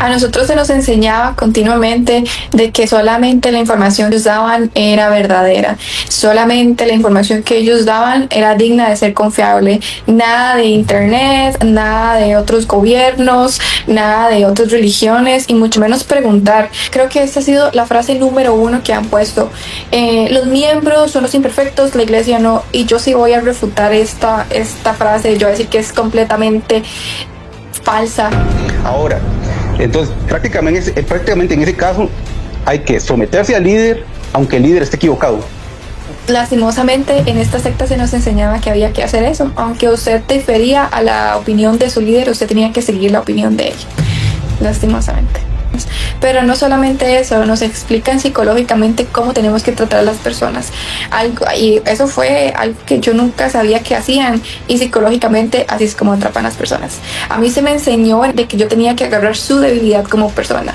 A nosotros se nos enseñaba continuamente de que solamente la información que ellos daban era verdadera, solamente la información que ellos daban era digna de ser confiable, nada de internet, nada de otros gobiernos, nada de otras religiones y mucho menos preguntar. Creo que esta ha sido la frase número uno que han puesto. Los miembros son los imperfectos, la iglesia no, y yo sí voy a refutar esta frase, yo voy a decir que es completamente falsa. Ahora, entonces prácticamente en ese caso hay que someterse al líder, aunque el líder esté equivocado. Lastimosamente en esta secta se nos enseñaba que había que hacer eso, aunque usted difería a la opinión de su líder, usted tenía que seguir la opinión de ella, lastimosamente. Pero no solamente eso, nos explican psicológicamente cómo tenemos que tratar a las personas. Y eso fue algo que yo nunca sabía que hacían, y psicológicamente así es como atrapan a las personas. A mí se me enseñó de que yo tenía que agarrar su debilidad como persona,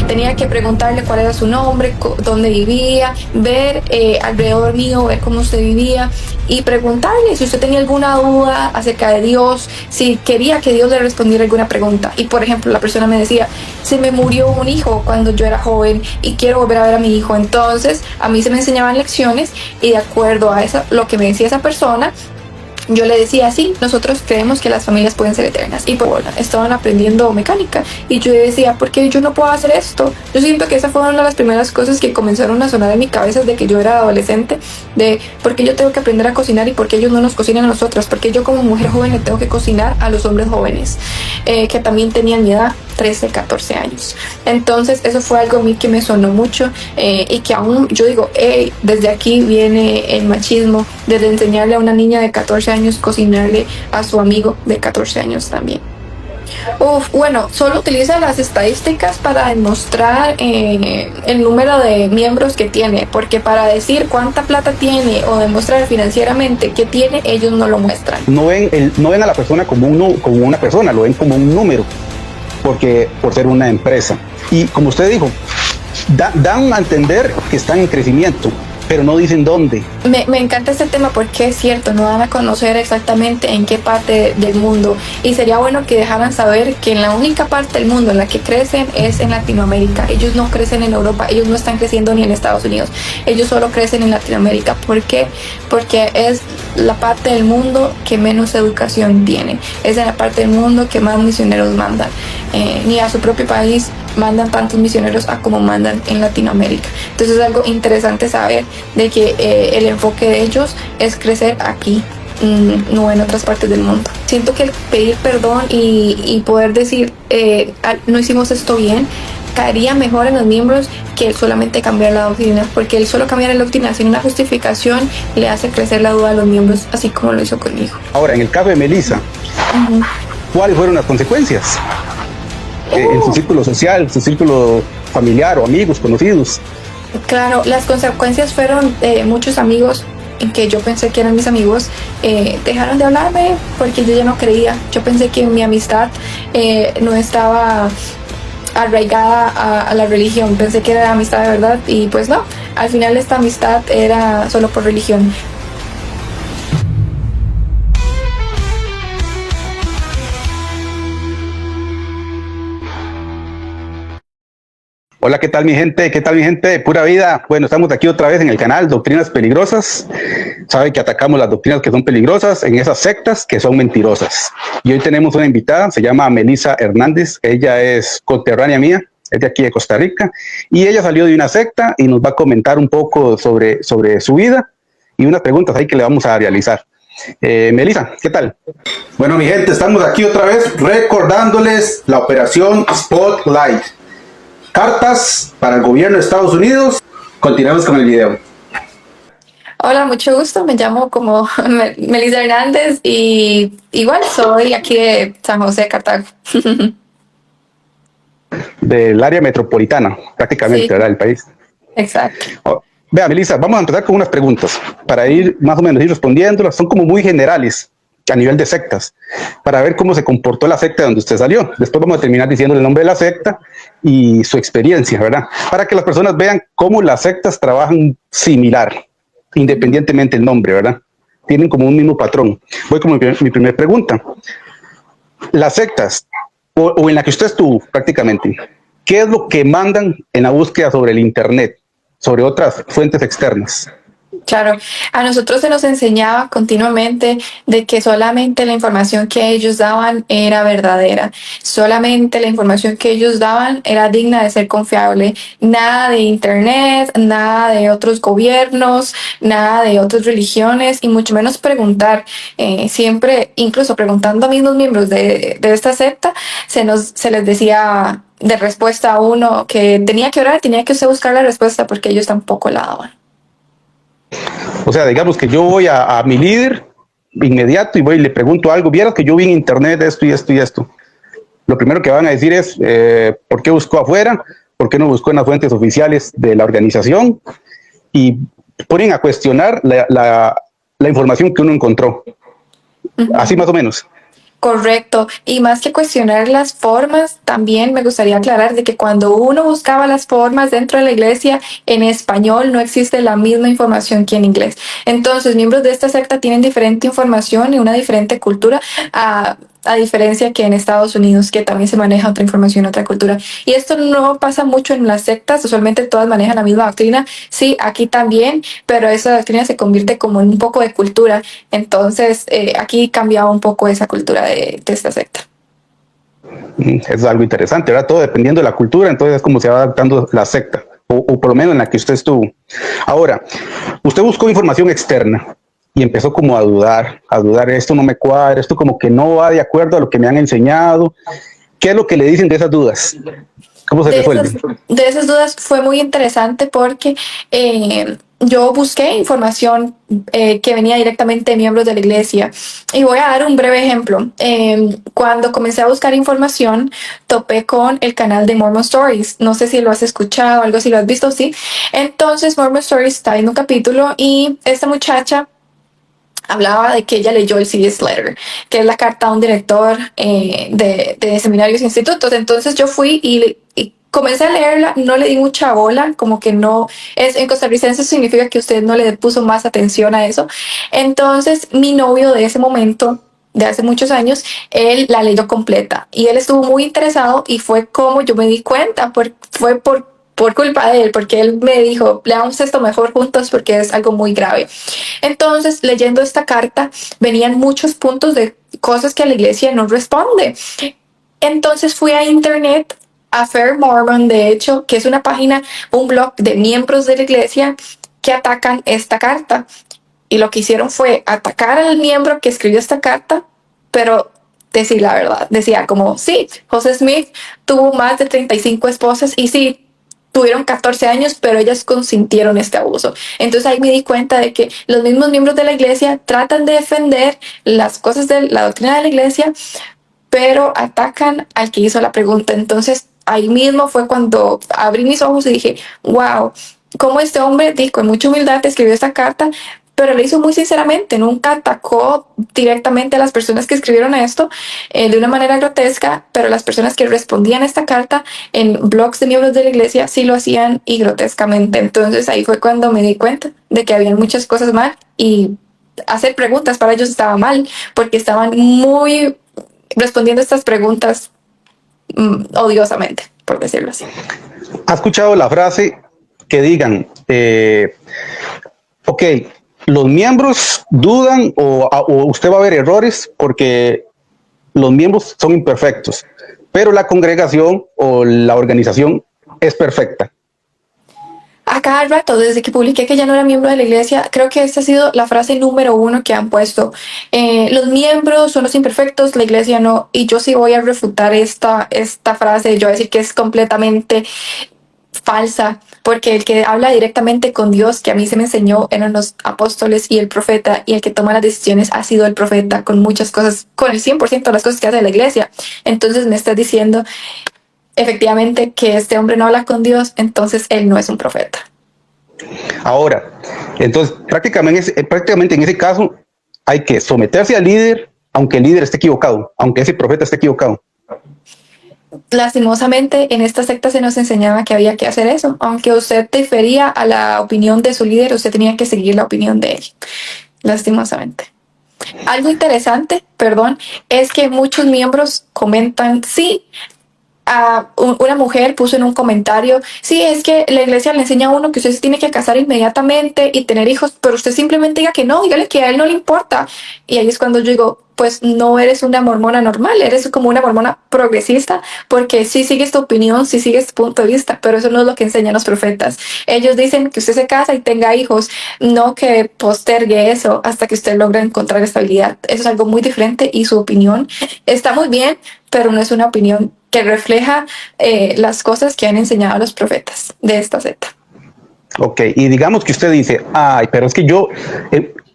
Tenía que preguntarle cuál era su nombre, dónde vivía, ver alrededor mío, ver cómo usted vivía y preguntarle si usted tenía alguna duda acerca de Dios, si quería que Dios le respondiera alguna pregunta. Y por ejemplo, la persona me decía, se me murió un hijo cuando yo era joven y quiero volver a ver a mi hijo. Entonces a mí se me enseñaban lecciones y de acuerdo a eso, lo que me decía esa persona, yo le decía, sí, nosotros creemos que las familias pueden ser eternas. Y pues bueno, estaban aprendiendo mecánica. Y yo decía, ¿por qué yo no puedo hacer esto? Yo siento que esa fue una de las primeras cosas que comenzaron a sonar en mi cabeza desde que yo era adolescente. De por qué yo tengo que aprender a cocinar y por qué ellos no nos cocinan a nosotras. Porque yo como mujer joven le tengo que cocinar a los hombres jóvenes. Que también tenían mi edad, 13, 14 años. Entonces eso fue algo a mí que me sonó mucho. Y que aún yo digo, desde aquí viene el machismo. Desde enseñarle a una niña de 14 años cocinarle a su amigo de 14 años también. Bueno, solo utiliza las estadísticas para demostrar el número de miembros que tiene, porque para decir cuánta plata tiene o demostrar financieramente que tiene, ellos no lo muestran. No ven a la persona como una persona, lo ven como un número, por ser una empresa. Y como usted dijo, dan a entender que están en crecimiento, pero no dicen dónde. Me encanta este tema porque es cierto, no dan a conocer exactamente en qué parte del mundo, y sería bueno que dejaran saber que en la única parte del mundo en la que crecen es en Latinoamérica. Ellos no crecen en Europa, ellos no están creciendo ni en Estados Unidos, ellos solo crecen en Latinoamérica. ¿Por qué? Porque es la parte del mundo que menos educación tiene, es en la parte del mundo que más misioneros mandan. Ni a su propio país mandan tantos misioneros a como mandan en Latinoamérica. Entonces es algo interesante saber de que el enfoque de ellos es crecer aquí, no en otras partes del mundo. Siento que el pedir perdón y poder decir no hicimos esto bien caería mejor en los miembros que el solamente cambiar la doctrina, porque el solo cambiar la doctrina sin una justificación le hace crecer la duda a los miembros, así como lo hizo conmigo. Ahora, en el caso de Melissa, ¿cuáles fueron las consecuencias? En su círculo social, su círculo familiar o amigos, conocidos. Claro, las consecuencias fueron muchos amigos que yo pensé que eran mis amigos, dejaron de hablarme porque yo ya no creía. Yo pensé que mi amistad no estaba arraigada a la religión, pensé que era amistad de verdad y pues no, al final esta amistad era solo por religión. Hola, ¿qué tal mi gente? ¿Qué tal mi gente de Pura Vida? Bueno, estamos aquí otra vez en el canal Doctrinas Peligrosas. Saben que atacamos las doctrinas que son peligrosas en esas sectas que son mentirosas. Y hoy tenemos una invitada, se llama Melissa Hernández. Ella es conterránea mía, es de aquí de Costa Rica. Y ella salió de una secta y nos va a comentar un poco sobre su vida y unas preguntas ahí que le vamos a realizar. Melissa, ¿qué tal? Bueno, mi gente, estamos aquí otra vez recordándoles la operación Spotlight. Cartas para el gobierno de Estados Unidos. Continuamos con el video. Hola, mucho gusto. Me llamo como Melissa Hernández y igual soy aquí de San José, Cartago. Del área metropolitana, prácticamente, sí. ¿Verdad? Del país. Exacto. Vea, Melissa, vamos a empezar con unas preguntas para ir más o menos respondiéndolas. Son como muy generales a nivel de sectas, para ver cómo se comportó la secta donde usted salió. Después vamos a terminar diciendo el nombre de la secta y su experiencia, ¿verdad? Para que las personas vean cómo las sectas trabajan similar, independientemente del nombre, ¿verdad? Tienen como un mismo patrón. Voy con mi primera pregunta. las sectas, o en la que usted estuvo prácticamente, ¿qué es lo que mandan en la búsqueda sobre el Internet, sobre otras fuentes externas? Claro, a nosotros se nos enseñaba continuamente de que solamente la información que ellos daban era verdadera, solamente la información que ellos daban era digna de ser confiable, nada de internet, nada de otros gobiernos, nada de otras religiones y mucho menos preguntar. Siempre, incluso preguntando a mismos miembros de esta secta, se les decía de respuesta a uno que tenía que orar, tenía que usted buscar la respuesta porque ellos tampoco la daban. O sea, digamos que yo voy a mi líder inmediato y voy y le pregunto algo, vieras que yo vi en internet esto y esto y esto. Lo primero que van a decir es, ¿por qué buscó afuera? ¿Por qué no buscó en las fuentes oficiales de la organización? Y ponen a cuestionar la información que uno encontró. Así más o menos. Correcto, y más que cuestionar las formas, también me gustaría aclarar de que cuando uno buscaba las formas dentro de la iglesia en español no existe la misma información que en inglés. Entonces, miembros de esta secta tienen diferente información y una diferente cultura a diferencia que en Estados Unidos, que también se maneja otra información, otra cultura. Y esto no pasa mucho en las sectas, usualmente todas manejan la misma doctrina, sí, aquí también, pero esa doctrina se convierte como en un poco de cultura. Entonces, aquí cambiaba un poco esa cultura de esta secta. Es algo interesante, ¿verdad? Todo dependiendo de la cultura, entonces es como se va adaptando la secta, o por lo menos en la que usted estuvo. Ahora, usted buscó información externa y empezó como a dudar, esto no me cuadra, esto como que no va de acuerdo a lo que me han enseñado. ¿Qué es lo que le dicen de esas dudas? ¿Cómo se resuelven? De esas dudas fue muy interesante porque yo busqué información que venía directamente de miembros de la iglesia. Y voy a dar un breve ejemplo. Cuando comencé a buscar información, topé con el canal de Mormon Stories. No sé si lo has escuchado, algo si lo has visto, sí. Entonces Mormon Stories está en un capítulo y esta muchacha hablaba de que ella leyó el C.S. Letter, que es la carta a un director de seminarios e institutos. Entonces yo fui y comencé a leerla, no le di mucha bola, como que no, en costarricense significa que usted no le puso más atención a eso. Entonces mi novio de ese momento, de hace muchos años, él la leyó completa y él estuvo muy interesado y fue como yo me di cuenta, fue por culpa de él, porque él me dijo, leamos esto mejor juntos porque es algo muy grave. Entonces, leyendo esta carta, venían muchos puntos de cosas que la iglesia no responde. Entonces fui a internet, a Fair Mormon, de hecho, que es una página, un blog de miembros de la iglesia que atacan esta carta. Y lo que hicieron fue atacar al miembro que escribió esta carta, pero decir la verdad. Decía como, sí, José Smith tuvo más de 35 esposas y sí, tuvieron 14 años, pero ellas consintieron este abuso. Entonces ahí me di cuenta de que los mismos miembros de la iglesia tratan de defender las cosas de la doctrina de la iglesia, pero atacan al que hizo la pregunta. Entonces ahí mismo fue cuando abrí mis ojos y dije, wow, cómo este hombre con mucha humildad escribió esta carta, pero lo hizo muy sinceramente, nunca atacó directamente a las personas que escribieron esto de una manera grotesca, pero las personas que respondían a esta carta en blogs de miembros de la iglesia sí lo hacían y grotescamente. Entonces ahí fue cuando me di cuenta de que habían muchas cosas mal y hacer preguntas para ellos estaba mal, porque estaban muy respondiendo estas preguntas odiosamente, por decirlo así. ¿Ha escuchado la frase que digan, ok, los miembros dudan o usted va a ver errores porque los miembros son imperfectos, pero la congregación o la organización es perfecta? A cada rato, desde que publiqué que ya no era miembro de la iglesia, creo que esta ha sido la frase número 1 que han puesto. Los miembros son los imperfectos, la iglesia no. Y yo sí voy a refutar esta frase, yo voy a decir que es completamente falsa, porque el que habla directamente con Dios, que a mí se me enseñó, eran los apóstoles y el profeta, y el que toma las decisiones ha sido el profeta con muchas cosas, con el 100% de las cosas que hace la iglesia. Entonces me estás diciendo efectivamente que este hombre no habla con Dios, entonces él no es un profeta. Ahora, entonces prácticamente en ese caso hay que someterse al líder, aunque el líder esté equivocado, aunque ese profeta esté equivocado. Lastimosamente, en esta secta se nos enseñaba que había que hacer eso. Aunque usted difería a la opinión de su líder, usted tenía que seguir la opinión de él. Lastimosamente. Algo interesante, perdón, es que muchos miembros comentan, sí, una mujer puso en un comentario, sí, es que la iglesia le enseña a uno que usted se tiene que casar inmediatamente y tener hijos, pero usted simplemente diga que no, dígale que a él no le importa. Y ahí es cuando yo digo, pues no eres una mormona normal, eres como una mormona progresista, porque sí sigues tu opinión, sí sigues tu punto de vista, pero eso no es lo que enseñan los profetas. Ellos dicen que usted se casa y tenga hijos, no que postergue eso hasta que usted logre encontrar estabilidad. Eso es algo muy diferente y su opinión está muy bien, pero no es una opinión que refleja las cosas que han enseñado los profetas de esta secta. Ok, y digamos que usted dice, ay, pero es que yo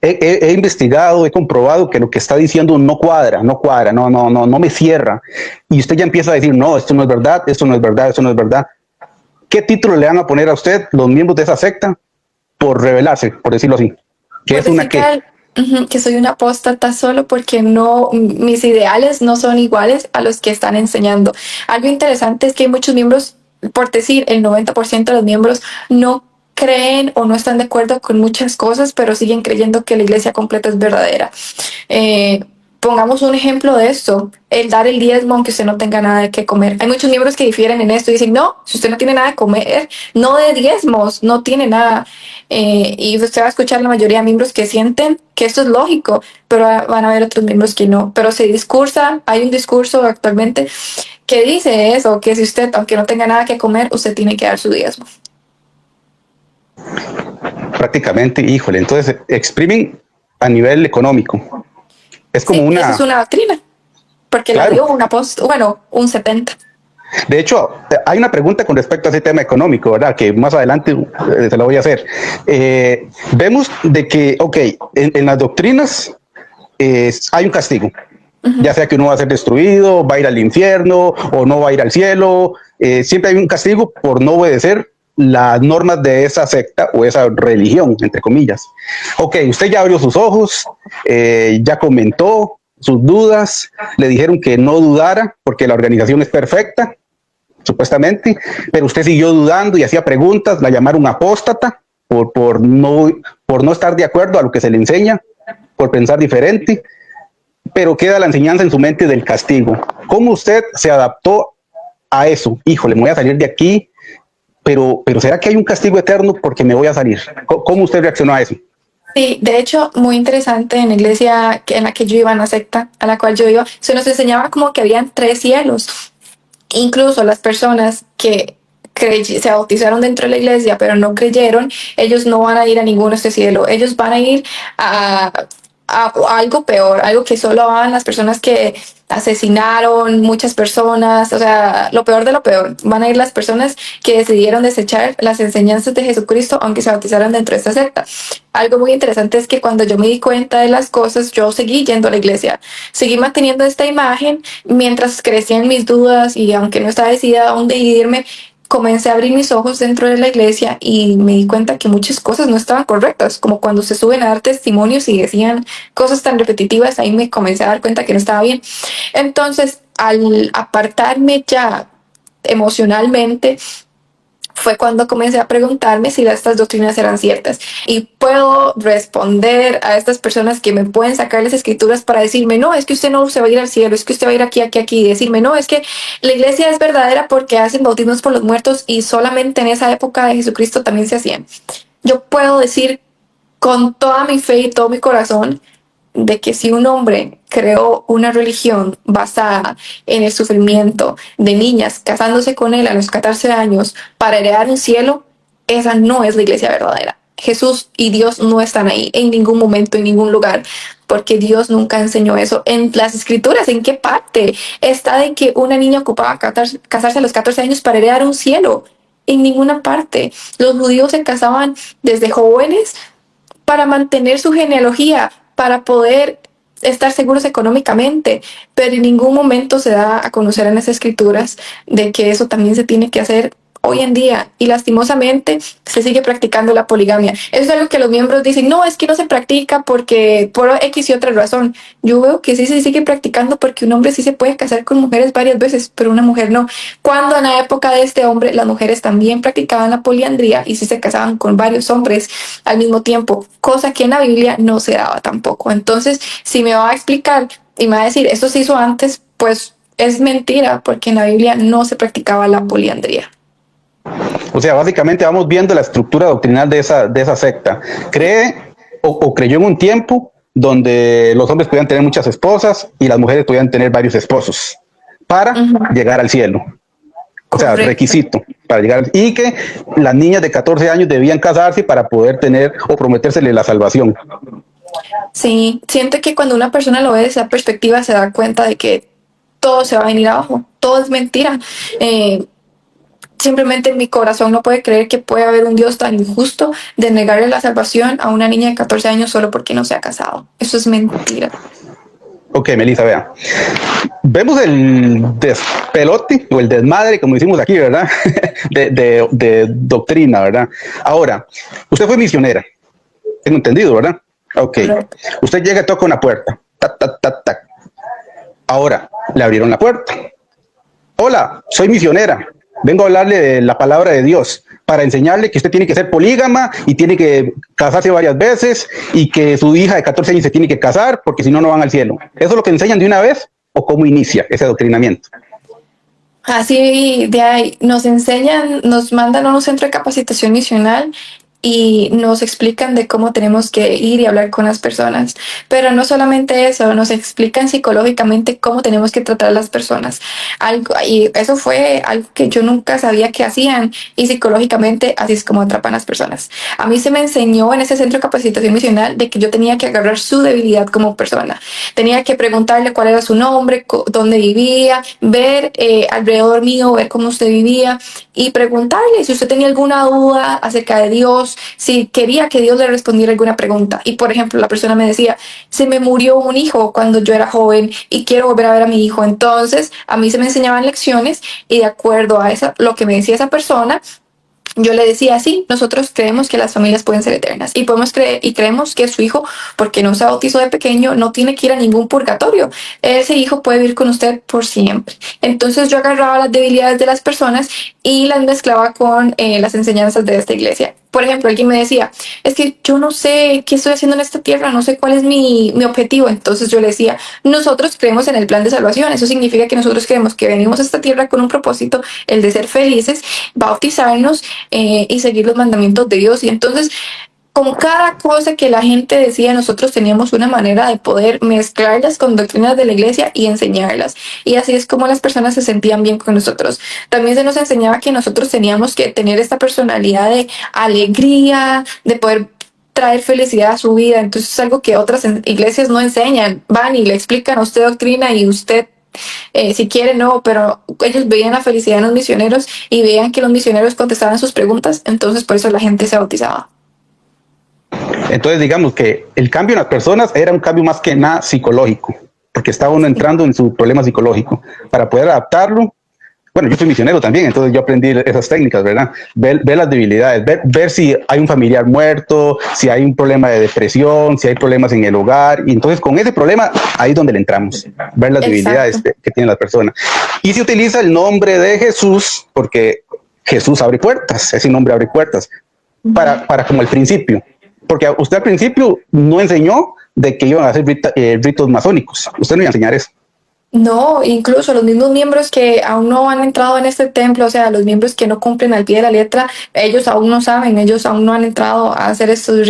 he investigado, he comprobado que lo que está diciendo no cuadra, no me cierra. Y usted ya empieza a decir, no, esto no es verdad, esto no es verdad, esto no es verdad. ¿Qué título le van a poner a usted los miembros de esa secta por rebelarse, por decirlo así? ¿Qué Pues es una qué? que soy una apóstata solo porque no, mis ideales no son iguales a los que están enseñando. Algo interesante es que hay muchos miembros, por decir, el 90% de los miembros no creen o no están de acuerdo con muchas cosas, pero siguen creyendo que la iglesia completa es verdadera. Eh, Pongamos un ejemplo de esto, el dar el diezmo aunque usted no tenga nada de qué comer. Hay muchos miembros que difieren en esto y dicen, no, si usted no tiene nada de comer, no de diezmos, no tiene nada. Y usted va a escuchar la mayoría de miembros que sienten que esto es lógico, pero van a haber otros miembros que no. Pero se discursa, hay un discurso actualmente que dice eso, que si usted, aunque no tenga nada que comer, usted tiene que dar su diezmo. Prácticamente, híjole, entonces exprimen a nivel económico. Es como Sí, y eso es una, una doctrina, porque la claro. dio un apóstol, bueno, un 70. De hecho, hay una pregunta con respecto a ese tema económico, ¿verdad? Que más adelante se la voy a hacer. Vemos de que, ok, en las doctrinas hay un castigo, ya sea que uno va a ser destruido, va a ir al infierno o no va a ir al cielo. Siempre hay un castigo por no obedecer las normas de esa secta o esa religión, entre comillas. Ok, usted ya abrió sus ojos, ya comentó sus dudas, le dijeron que no dudara porque la organización es perfecta, supuestamente, pero usted siguió dudando y hacía preguntas, la llamaron apóstata por no estar de acuerdo a lo que se le enseña, por pensar diferente, pero queda la enseñanza en su mente del castigo. ¿Cómo usted se adaptó a eso? Híjole, me voy a salir de aquí, pero ¿será que hay un castigo eterno porque me voy a salir? ¿Cómo usted reaccionó a eso? Sí, de hecho, muy interesante en la iglesia en la que yo iba, en la secta a la cual yo iba, se nos enseñaba como que habían tres cielos. Incluso las personas que se bautizaron dentro de la iglesia, pero no creyeron, ellos no van a ir a ninguno de este cielo. Ellos van a ir a algo peor, algo que solo van las personas que asesinaron muchas personas, o sea, lo peor de lo peor. Van a ir las personas que decidieron desechar las enseñanzas de Jesucristo, aunque se bautizaron dentro de esta secta. Algo muy interesante es que cuando yo me di cuenta de las cosas, yo seguí yendo a la iglesia, seguí manteniendo esta imagen mientras crecían mis dudas y aunque no estaba decidida a dónde irme, comencé a abrir mis ojos dentro de la iglesia y me di cuenta que muchas cosas no estaban correctas, como cuando se suben a dar testimonios y decían cosas tan repetitivas, ahí me comencé a dar cuenta que no estaba bien. Entonces, al apartarme ya emocionalmente, fue cuando comencé a preguntarme si estas doctrinas eran ciertas. Y puedo responder a estas personas que me pueden sacar las escrituras para decirme, no, es que usted no se va a ir al cielo, es que usted va a ir aquí, aquí, aquí, y decirme, no, es que la iglesia es verdadera porque hacen bautismos por los muertos y solamente en esa época de Jesucristo también se hacían. Yo puedo decir con toda mi fe y todo mi corazón de que si un hombre creó una religión basada en el sufrimiento de niñas casándose con él a los 14 años para heredar un cielo, esa no es la iglesia verdadera. Jesús y Dios no están ahí en ningún momento, en ningún lugar, porque Dios nunca enseñó eso. En las escrituras, ¿en qué parte está de que una niña ocupaba casarse a los 14 años para heredar un cielo? En ninguna parte. Los judíos se casaban desde jóvenes para mantener su genealogía, para poder estar seguros económicamente, pero en ningún momento se da a conocer en las escrituras de que eso también se tiene que hacer hoy en día y lastimosamente se sigue practicando la poligamia. Eso es algo que los miembros dicen, no, es que no se practica porque por X y otra razón. Yo veo que sí se sigue practicando porque un hombre sí se puede casar con mujeres varias veces, pero una mujer no. Cuando en la época de este hombre las mujeres también practicaban la poliandría y sí se casaban con varios hombres al mismo tiempo, cosa que en la Biblia no se daba tampoco. Entonces, si me va a explicar y me va a decir, esto se hizo antes, pues es mentira, porque en la Biblia no se practicaba la poliandría. O sea, básicamente vamos viendo la estructura doctrinal de esa secta. Cree o creyó en un tiempo donde los hombres podían tener muchas esposas y las mujeres podían tener varios esposos para llegar al cielo. O sea, Correcto. requisito para llegar. Y que las niñas de 14 años debían casarse para poder tener o prometérsele la salvación. Sí, siento que cuando una persona lo ve desde esa perspectiva se da cuenta de que todo se va a venir abajo, todo es mentira. Simplemente mi corazón no puede creer que puede haber un Dios tan injusto de negarle la salvación a una niña de 14 años solo porque no se ha casado. Eso es mentira. Ok, Melissa, vea. Vemos el despelote o el desmadre, como decimos aquí, ¿verdad? de doctrina, ¿verdad? Ahora, usted fue misionera, tengo entendido, ¿verdad? Ok. Correcto. Usted llega y toca una puerta. Tac, tac, tac, tac. Ahora, le abrieron la puerta. Hola, soy misionera. Vengo a hablarle de la palabra de Dios para enseñarle que usted tiene que ser polígama y tiene que casarse varias veces y que su hija de 14 años se tiene que casar porque si no, no van al cielo. ¿Eso es lo que enseñan de una vez o cómo inicia ese adoctrinamiento? Así de ahí nos enseñan, nos mandan a un centro de capacitación misional y nos explican de cómo tenemos que ir y hablar con las personas. Pero no solamente eso, nos explican psicológicamente cómo tenemos que tratar a las personas. Y eso fue algo que yo nunca sabía que hacían y psicológicamente así es como atrapan a las personas. A mí se me enseñó en ese centro de capacitación misional de que yo tenía que agarrar su debilidad como persona. Tenía que preguntarle cuál era su nombre, dónde vivía, ver alrededor mío, ver cómo usted vivía y preguntarle si usted tenía alguna duda acerca de Dios, si quería que Dios le respondiera alguna pregunta. Y por ejemplo, la persona me decía, se me murió un hijo cuando yo era joven y quiero volver a ver a mi hijo. Entonces, a mí se me enseñaban lecciones y de acuerdo a lo que me decía esa persona, yo le decía, sí, nosotros creemos que las familias pueden ser eternas y podemos creer y creemos que su hijo, porque no se bautizó de pequeño, no tiene que ir a ningún purgatorio. Ese hijo puede vivir con usted por siempre. Entonces yo agarraba las debilidades de las personas y las mezclaba con las enseñanzas de esta iglesia. Por ejemplo, alguien me decía, es que yo no sé qué estoy haciendo en esta tierra, no sé cuál es mi objetivo. Entonces yo le decía, nosotros creemos en el plan de salvación. Eso significa que nosotros creemos que venimos a esta tierra con un propósito, el de ser felices, bautizarnos y seguir los mandamientos de Dios. Y entonces, con cada cosa que la gente decía, nosotros teníamos una manera de poder mezclarlas con doctrinas de la iglesia y enseñarlas. Y así es como las personas se sentían bien con nosotros. También se nos enseñaba que nosotros teníamos que tener esta personalidad de alegría, de poder traer felicidad a su vida. Entonces es algo que otras iglesias no enseñan. Van y le explican a usted doctrina y usted si quiere, no, pero ellos veían la felicidad en los misioneros y veían que los misioneros contestaban sus preguntas, entonces por eso la gente se bautizaba. Entonces, digamos que el cambio en las personas era un cambio más que nada psicológico, porque estaba uno entrando en su problema psicológico. Para poder adaptarlo, bueno, yo soy misionero también, entonces yo aprendí esas técnicas, ¿verdad? Ver las debilidades, ver si hay un familiar muerto, si hay un problema de depresión, si hay problemas en el hogar, y entonces con ese problema, ahí es donde le entramos, ver las debilidades que tiene la persona. Y se utiliza el nombre de Jesús, porque Jesús abre puertas, ese nombre abre puertas, para como el principio. Porque usted al principio no enseñó de que iban a hacer ritos masónicos. Usted no iba a enseñar eso. No, incluso los mismos miembros que aún no han entrado en este templo, o sea, los miembros que no cumplen al pie de la letra, ellos aún no saben, ellos aún no han entrado a hacer estos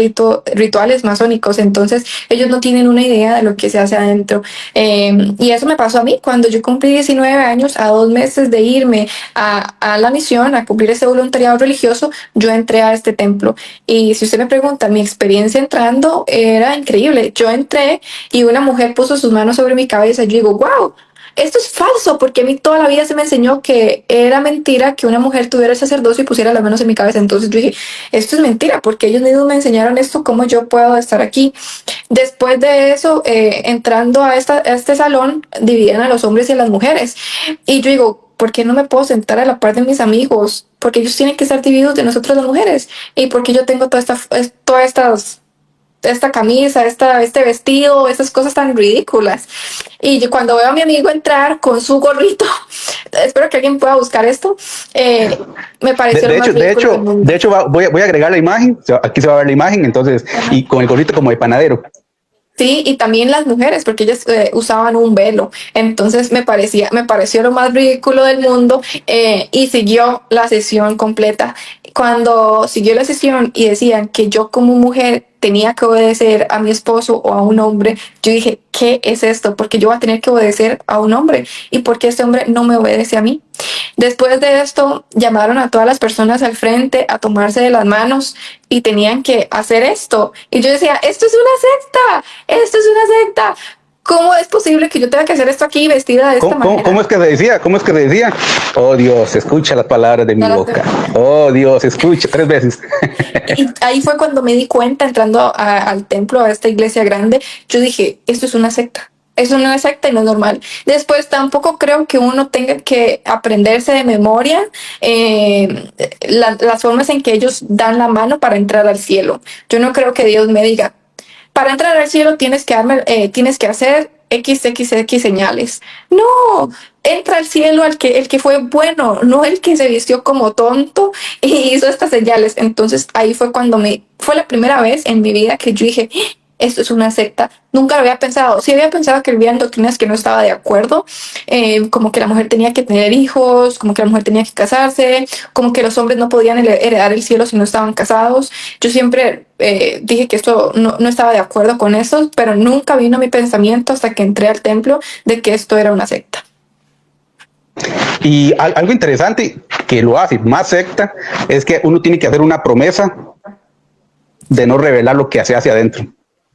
rituales masónicos, entonces ellos no tienen una idea de lo que se hace adentro. Y eso me pasó a mí cuando yo cumplí 19 años, a 2 meses de irme a la misión, a cumplir ese voluntariado religioso, yo entré a este templo. Y si usted me pregunta, mi experiencia entrando era increíble. Yo entré y una mujer puso sus manos sobre mi cabeza y yo digo, wow, esto es falso, porque a mí toda la vida se me enseñó que era mentira que una mujer tuviera el sacerdocio y pusiera las manos en mi cabeza. Entonces yo dije, esto es mentira, porque ellos mismos me enseñaron esto, ¿cómo yo puedo estar aquí? Después de eso, entrando a este salón, dividían a los hombres y a las mujeres. Y yo digo, ¿por qué no me puedo sentar a la par de mis amigos? Porque ellos tienen que estar divididos de nosotros las mujeres. Y porque yo tengo esta camisa, este vestido, esas cosas tan ridículas. Y yo cuando veo a mi amigo entrar con su gorrito, espero que alguien pueda buscar esto, me pareció lo más ridículo del mundo. De hecho voy a agregar la imagen, aquí se va a ver la imagen, entonces, Ajá. y con el gorrito como de panadero. Sí, y también las mujeres, porque ellas usaban un velo. Entonces me pareció lo más ridículo del mundo, y siguió la sesión completa. Cuando siguió la sesión y decían que yo como mujer tenía que obedecer a mi esposo o a un hombre, yo dije, ¿qué es esto? Porque yo voy a tener que obedecer a un hombre y porque este hombre no me obedece a mí. Después de esto, llamaron a todas las personas al frente a tomarse de las manos y tenían que hacer esto. Y yo decía, esto es una secta, esto es una secta. ¿Cómo es posible que yo tenga que hacer esto aquí vestida de esta manera? ¿Cómo es que se decía? ¿Cómo es que se decía? Oh Dios, escucha las palabras de mi boca. Oh Dios, escucha 3 veces. Y ahí fue cuando me di cuenta, entrando al templo, a esta iglesia grande, yo dije, esto es una secta. Es una secta y no es normal. Después tampoco creo que uno tenga que aprenderse de memoria las formas en que ellos dan la mano para entrar al cielo. Yo no creo que Dios me diga, para entrar al cielo tienes que hacer XXX señales. No, entra al cielo el que fue bueno, no el que se vistió como tonto y hizo estas señales. Entonces ahí fue cuando fue la primera vez en mi vida que yo dije, esto es una secta. Nunca lo había pensado. Sí había pensado que había doctrinas que no estaba de acuerdo, como que la mujer tenía que tener hijos, como que la mujer tenía que casarse, como que los hombres no podían heredar el cielo si no estaban casados. Yo siempre dije que esto no estaba de acuerdo con eso, pero nunca vino a mi pensamiento hasta que entré al templo de que esto era una secta. Y algo interesante que lo hace más secta es que uno tiene que hacer una promesa de no revelar lo que hace hacia adentro.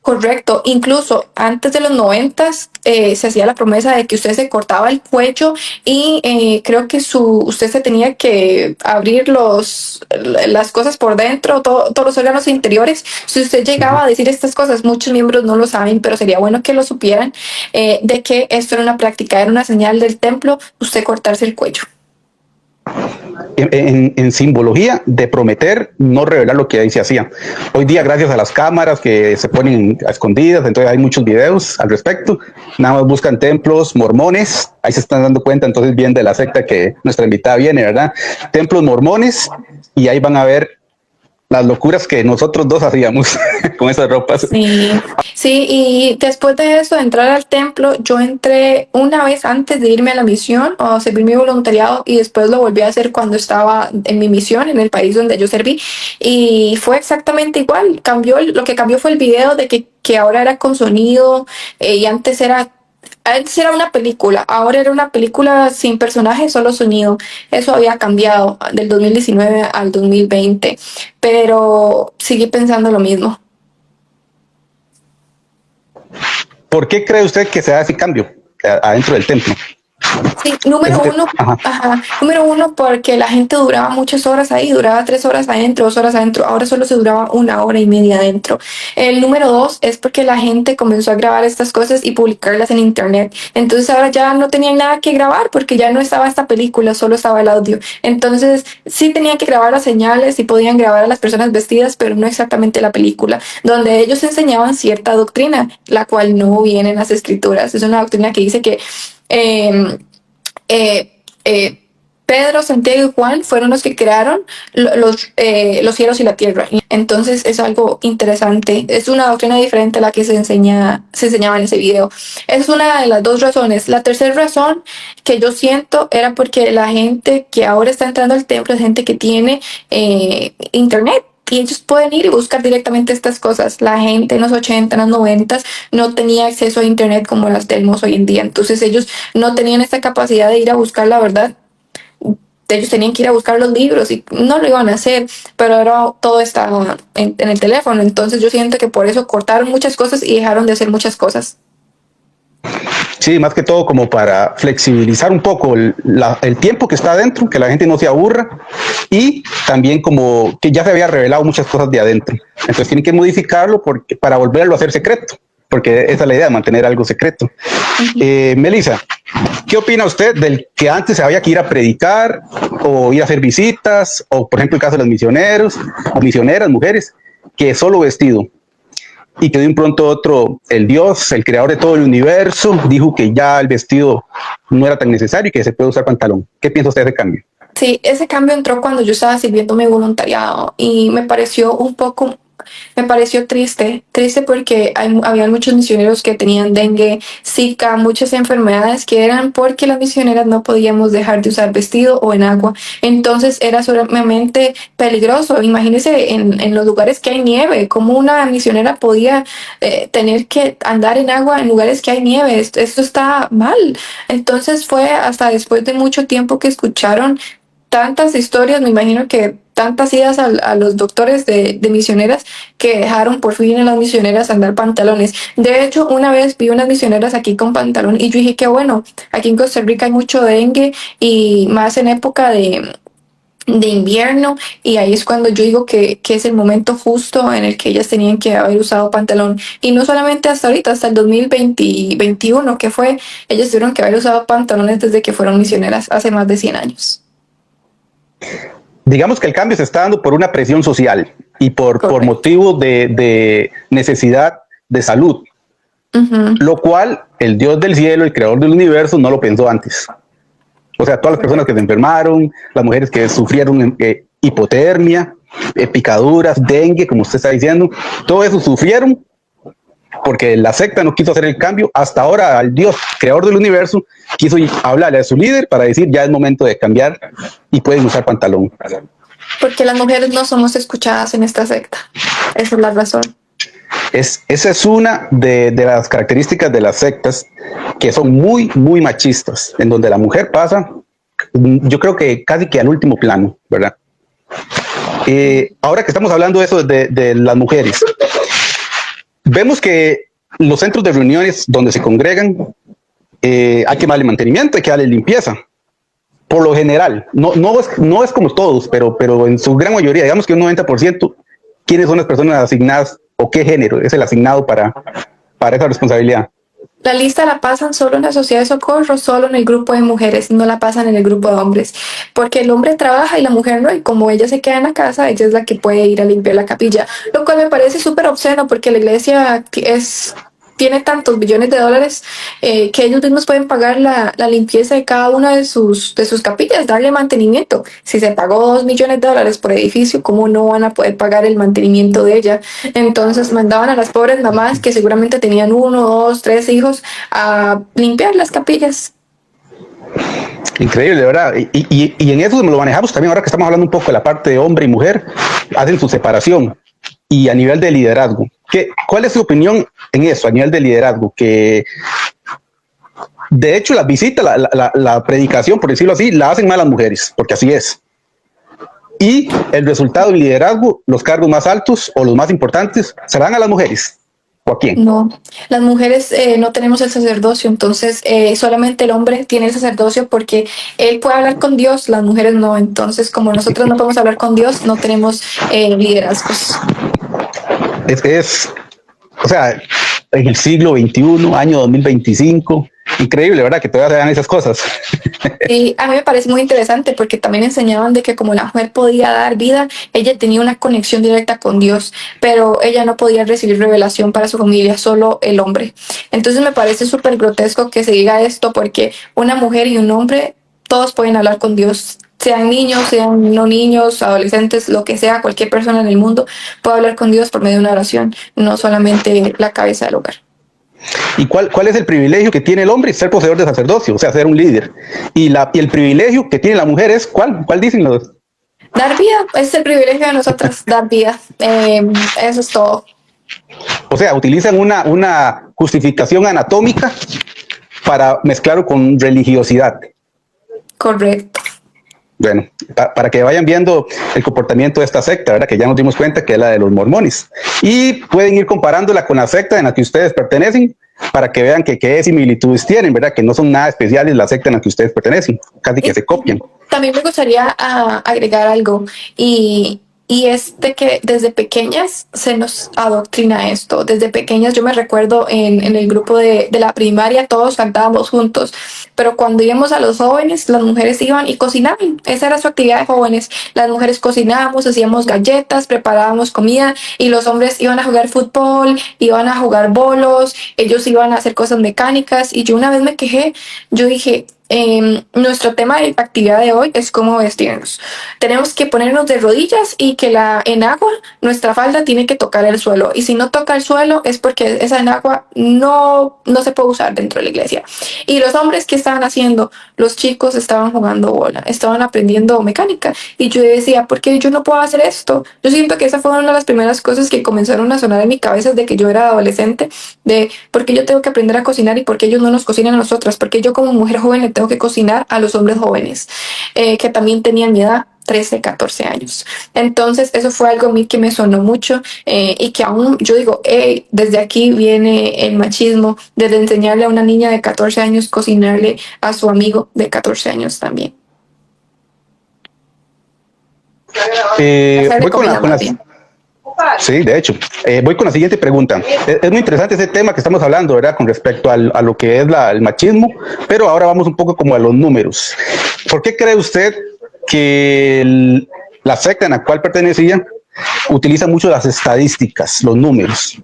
Correcto, incluso antes de los 90s se hacía la promesa de que usted se cortaba el cuello y creo que usted se tenía que abrir las cosas por dentro, todos los órganos interiores. Si usted llegaba a decir estas cosas, muchos miembros no lo saben, pero sería bueno que lo supieran, de que esto era una práctica, era una señal del templo, usted cortarse el cuello. En simbología de prometer no revelar lo que ahí se hacía. Hoy día, gracias a las cámaras que se ponen a escondidas, entonces hay muchos videos al respecto. Nada más buscan templos mormones, ahí se están dando cuenta entonces bien de la secta que nuestra invitada viene, ¿verdad? Templos mormones, y ahí van a ver las locuras que nosotros dos hacíamos con esas ropas. Sí, y después de eso, de entrar al templo, yo entré una vez antes de irme a la misión o a servir mi voluntariado y después lo volví a hacer cuando estaba en mi misión en el país donde yo serví y fue exactamente igual. Lo que cambió fue el video de que ahora era con sonido y antes era una película, ahora era una película sin personajes, solo sonido. Eso había cambiado del 2019 al 2020, pero seguí pensando lo mismo. ¿Por qué cree usted que se hace cambio adentro del templo? Sí, número uno, porque la gente duraba muchas horas ahí, duraba 3 horas adentro, 2 horas adentro, ahora solo se duraba 1 hora y media adentro. El número 2 es porque la gente comenzó a grabar estas cosas y publicarlas en internet. Entonces ahora ya no tenían nada que grabar porque ya no estaba esta película, solo estaba el audio. Entonces sí tenían que grabar las señales y podían grabar a las personas vestidas, pero no exactamente la película, donde ellos enseñaban cierta doctrina, la cual no viene en las escrituras. Es una doctrina que dice que Pedro, Santiago y Juan fueron los que crearon los cielos y la tierra. Entonces es algo interesante. Es una doctrina diferente a la que se enseñaba en ese video. Es una de las 2 razones. La tercera razón que yo siento era porque la gente que ahora está entrando al templo es gente que tiene internet. Y ellos pueden ir y buscar directamente estas cosas. La gente en los 80, en los 90 no tenía acceso a internet como las tenemos hoy en día. Entonces ellos no tenían esta capacidad de ir a buscar la verdad. Ellos tenían que ir a buscar los libros y no lo iban a hacer, pero ahora todo está en el teléfono. Entonces yo siento que por eso cortaron muchas cosas y dejaron de hacer muchas cosas. Sí, más que todo como para flexibilizar un poco el tiempo que está adentro, que la gente no se aburra, y también como que ya se había revelado muchas cosas de adentro. Entonces tienen que modificarlo para volverlo a hacer secreto, porque esa es la idea, mantener algo secreto. Melissa, ¿Qué opina usted del que antes había que ir a predicar o ir a hacer visitas, o por ejemplo el caso de los misioneros o misioneras, mujeres, que solo vestido, y que de un pronto a otro el Dios, el creador de todo el universo, dijo que ya el vestido no era tan necesario y que se puede usar pantalón? ¿Qué piensa usted de ese cambio? Sí, ese cambio entró cuando yo estaba sirviendo mi voluntariado y me pareció triste porque había muchos misioneros que tenían dengue, zika, muchas enfermedades que eran porque las misioneras no podíamos dejar de usar vestido o en agua. Entonces era solamente peligroso. Imagínense en los lugares que hay nieve, cómo una misionera podía tener que andar en agua en lugares que hay nieve. Esto está mal. Entonces fue hasta después de mucho tiempo que escucharon tantas historias, me imagino que tantas idas a los doctores de misioneras que dejaron por fin a las misioneras andar pantalones. De hecho, una vez vi unas misioneras aquí con pantalón y yo dije, qué bueno, aquí en Costa Rica hay mucho dengue y más en época de invierno, y ahí es cuando yo digo que es el momento justo en el que ellas tenían que haber usado pantalón, y no solamente hasta ahorita, hasta el 2021 que fue, ellas tuvieron que haber usado pantalones desde que fueron misioneras hace más de 100 años. Digamos que el cambio se está dando por una presión social y por motivo de necesidad de salud, lo cual el Dios del cielo, el creador del universo, no lo pensó antes. O sea, todas las personas que se enfermaron, las mujeres que sufrieron hipotermia, picaduras, dengue, como usted está diciendo, todo eso sufrieron porque la secta no quiso hacer el cambio. Hasta ahora el Dios, creador del universo, quiso hablarle a su líder para decir ya es momento de cambiar y pueden usar pantalón. Porque las mujeres no somos escuchadas en esta secta. Esa es la razón. Esa es una de las características de las sectas, que son muy, muy machistas, en donde la mujer pasa, yo creo que casi que al último plano, ¿verdad? Ahora que estamos hablando de eso de las mujeres, vemos que los centros de reuniones donde se congregan, hay que darle mantenimiento, hay que darle limpieza. Por lo general, no es como todos, pero en su gran mayoría, digamos que un 90%, ¿quiénes son las personas asignadas o qué género es el asignado para esa responsabilidad? La lista la pasan solo en la sociedad de socorro, solo en el grupo de mujeres, no la pasan en el grupo de hombres, porque el hombre trabaja y la mujer no, y como ella se queda en la casa, ella es la que puede ir a limpiar la capilla, lo cual me parece súper obsceno porque la iglesia tiene tantos billones de dólares que ellos mismos pueden pagar la limpieza de cada una de sus capillas, darle mantenimiento. Si se pagó $2 millones por edificio, ¿cómo no van a poder pagar el mantenimiento de ella? Entonces mandaban a las pobres mamás que seguramente tenían 1, 2, 3 hijos a limpiar las capillas. Increíble, ¿verdad? Y en eso lo manejamos también, ahora que estamos hablando un poco de la parte de hombre y mujer, hacen su separación. Y a nivel de liderazgo, ¿cuál es su opinión en eso, a nivel de liderazgo? Que de hecho las visitas, la predicación, por decirlo así, la hacen más las mujeres, porque así es. Y el resultado del liderazgo, los cargos más altos o los más importantes, ¿se dan a las mujeres? ¿O a quién? No, las mujeres no tenemos el sacerdocio, entonces solamente el hombre tiene el sacerdocio porque él puede hablar con Dios, las mujeres no. Entonces, como nosotros no podemos hablar con Dios, no tenemos liderazgos. O sea, en el siglo XXI, año 2025, increíble, ¿verdad? Que todavía se dan esas cosas. Sí, a mí me parece muy interesante porque también enseñaban de que como la mujer podía dar vida, ella tenía una conexión directa con Dios, pero ella no podía recibir revelación para su familia, solo el hombre. Entonces me parece súper grotesco que se diga esto porque una mujer y un hombre, todos pueden hablar con Dios. Sean niños, sean no niños, adolescentes, lo que sea, cualquier persona en el mundo puede hablar con Dios por medio de una oración, no solamente la cabeza del hogar. ¿Y cuál es el privilegio que tiene el hombre? Ser poseedor de sacerdocio, o sea, ser un líder. Y el privilegio que tiene la mujer es, ¿cuál dicen los? Dar vida, es el privilegio de nosotras, dar vida. Eso es todo. O sea, utilizan una justificación anatómica para mezclarlo con religiosidad. Correcto. Bueno, para que vayan viendo el comportamiento de esta secta, ¿verdad? Que ya nos dimos cuenta que es la de los mormones. Y pueden ir comparándola con la secta en la que ustedes pertenecen para que vean qué similitudes tienen, ¿verdad? Que no son nada especiales la secta en la que ustedes pertenecen, casi que se copian. También me gustaría agregar algo, y y es de que desde pequeñas se nos adoctrina esto. Desde pequeñas yo me recuerdo en el grupo de la primaria todos cantábamos juntos, pero cuando íbamos a los jóvenes, las mujeres iban y cocinaban. Esa era su actividad de jóvenes. Las mujeres cocinábamos, hacíamos galletas, preparábamos comida y los hombres iban a jugar fútbol, iban a jugar bolos, ellos iban a hacer cosas mecánicas y yo una vez me quejé, yo dije, nuestro tema de actividad de hoy es cómo vestirnos. Tenemos que ponernos de rodillas y que en agua nuestra falda tiene que tocar el suelo. Y si no toca el suelo es porque esa enagua no se puede usar dentro de la iglesia. Y los hombres, ¿qué estaban haciendo? Los chicos estaban jugando bola, estaban aprendiendo mecánica. Y yo decía, ¿por qué yo no puedo hacer esto? Yo siento que esa fue una de las primeras cosas que comenzaron a sonar en mi cabeza desde que yo era adolescente, de por qué yo tengo que aprender a cocinar y por qué ellos no nos cocinan a nosotras, porque yo como mujer joven le tengo que cocinar a los hombres jóvenes, que también tenían mi edad, 13, 14 años. Entonces eso fue algo a mí que me sonó mucho y que aún yo digo, desde aquí viene el machismo, desde enseñarle a una niña de 14 años cocinarle a su amigo de 14 años también. Voy con la sí, de hecho, voy con la siguiente pregunta. Es muy interesante ese tema que estamos hablando, ¿verdad? Con respecto a lo que es el machismo, pero ahora vamos un poco como a los números. ¿Por qué cree usted que la secta en la cual pertenecía utiliza mucho las estadísticas, los números?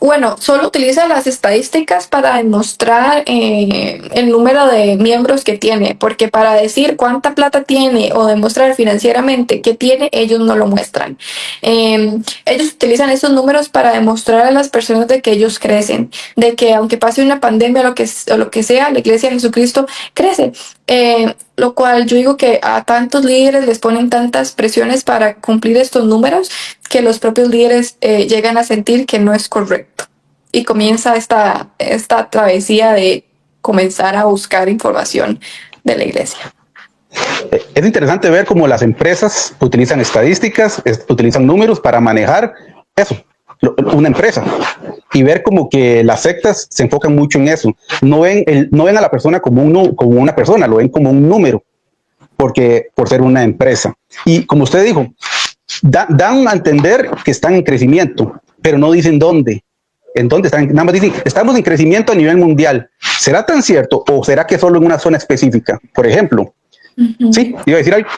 Bueno, solo utiliza las estadísticas para demostrar el número de miembros que tiene, porque para decir cuánta plata tiene o demostrar financieramente que tiene, ellos no lo muestran. Ellos utilizan esos números para demostrar a las personas de que ellos crecen, de que aunque pase una pandemia o lo que sea, la Iglesia de Jesucristo crece. Lo cual yo digo que a tantos líderes les ponen tantas presiones para cumplir estos números que los propios líderes llegan a sentir que no es correcto. Y comienza esta travesía de comenzar a buscar información de la iglesia. Es interesante ver cómo las empresas utilizan estadísticas, utilizan números para manejar eso, una empresa, y ver como que las sectas se enfocan mucho en eso. No ven a la persona como una persona, lo ven como un número, por ser una empresa. Y como usted dijo, dan a entender que están en crecimiento, pero no dicen dónde. ¿En dónde están? Nada más dicen, estamos en crecimiento a nivel mundial. ¿Será tan cierto o será que solo en una zona específica? Por ejemplo, sí, iba a decir algo.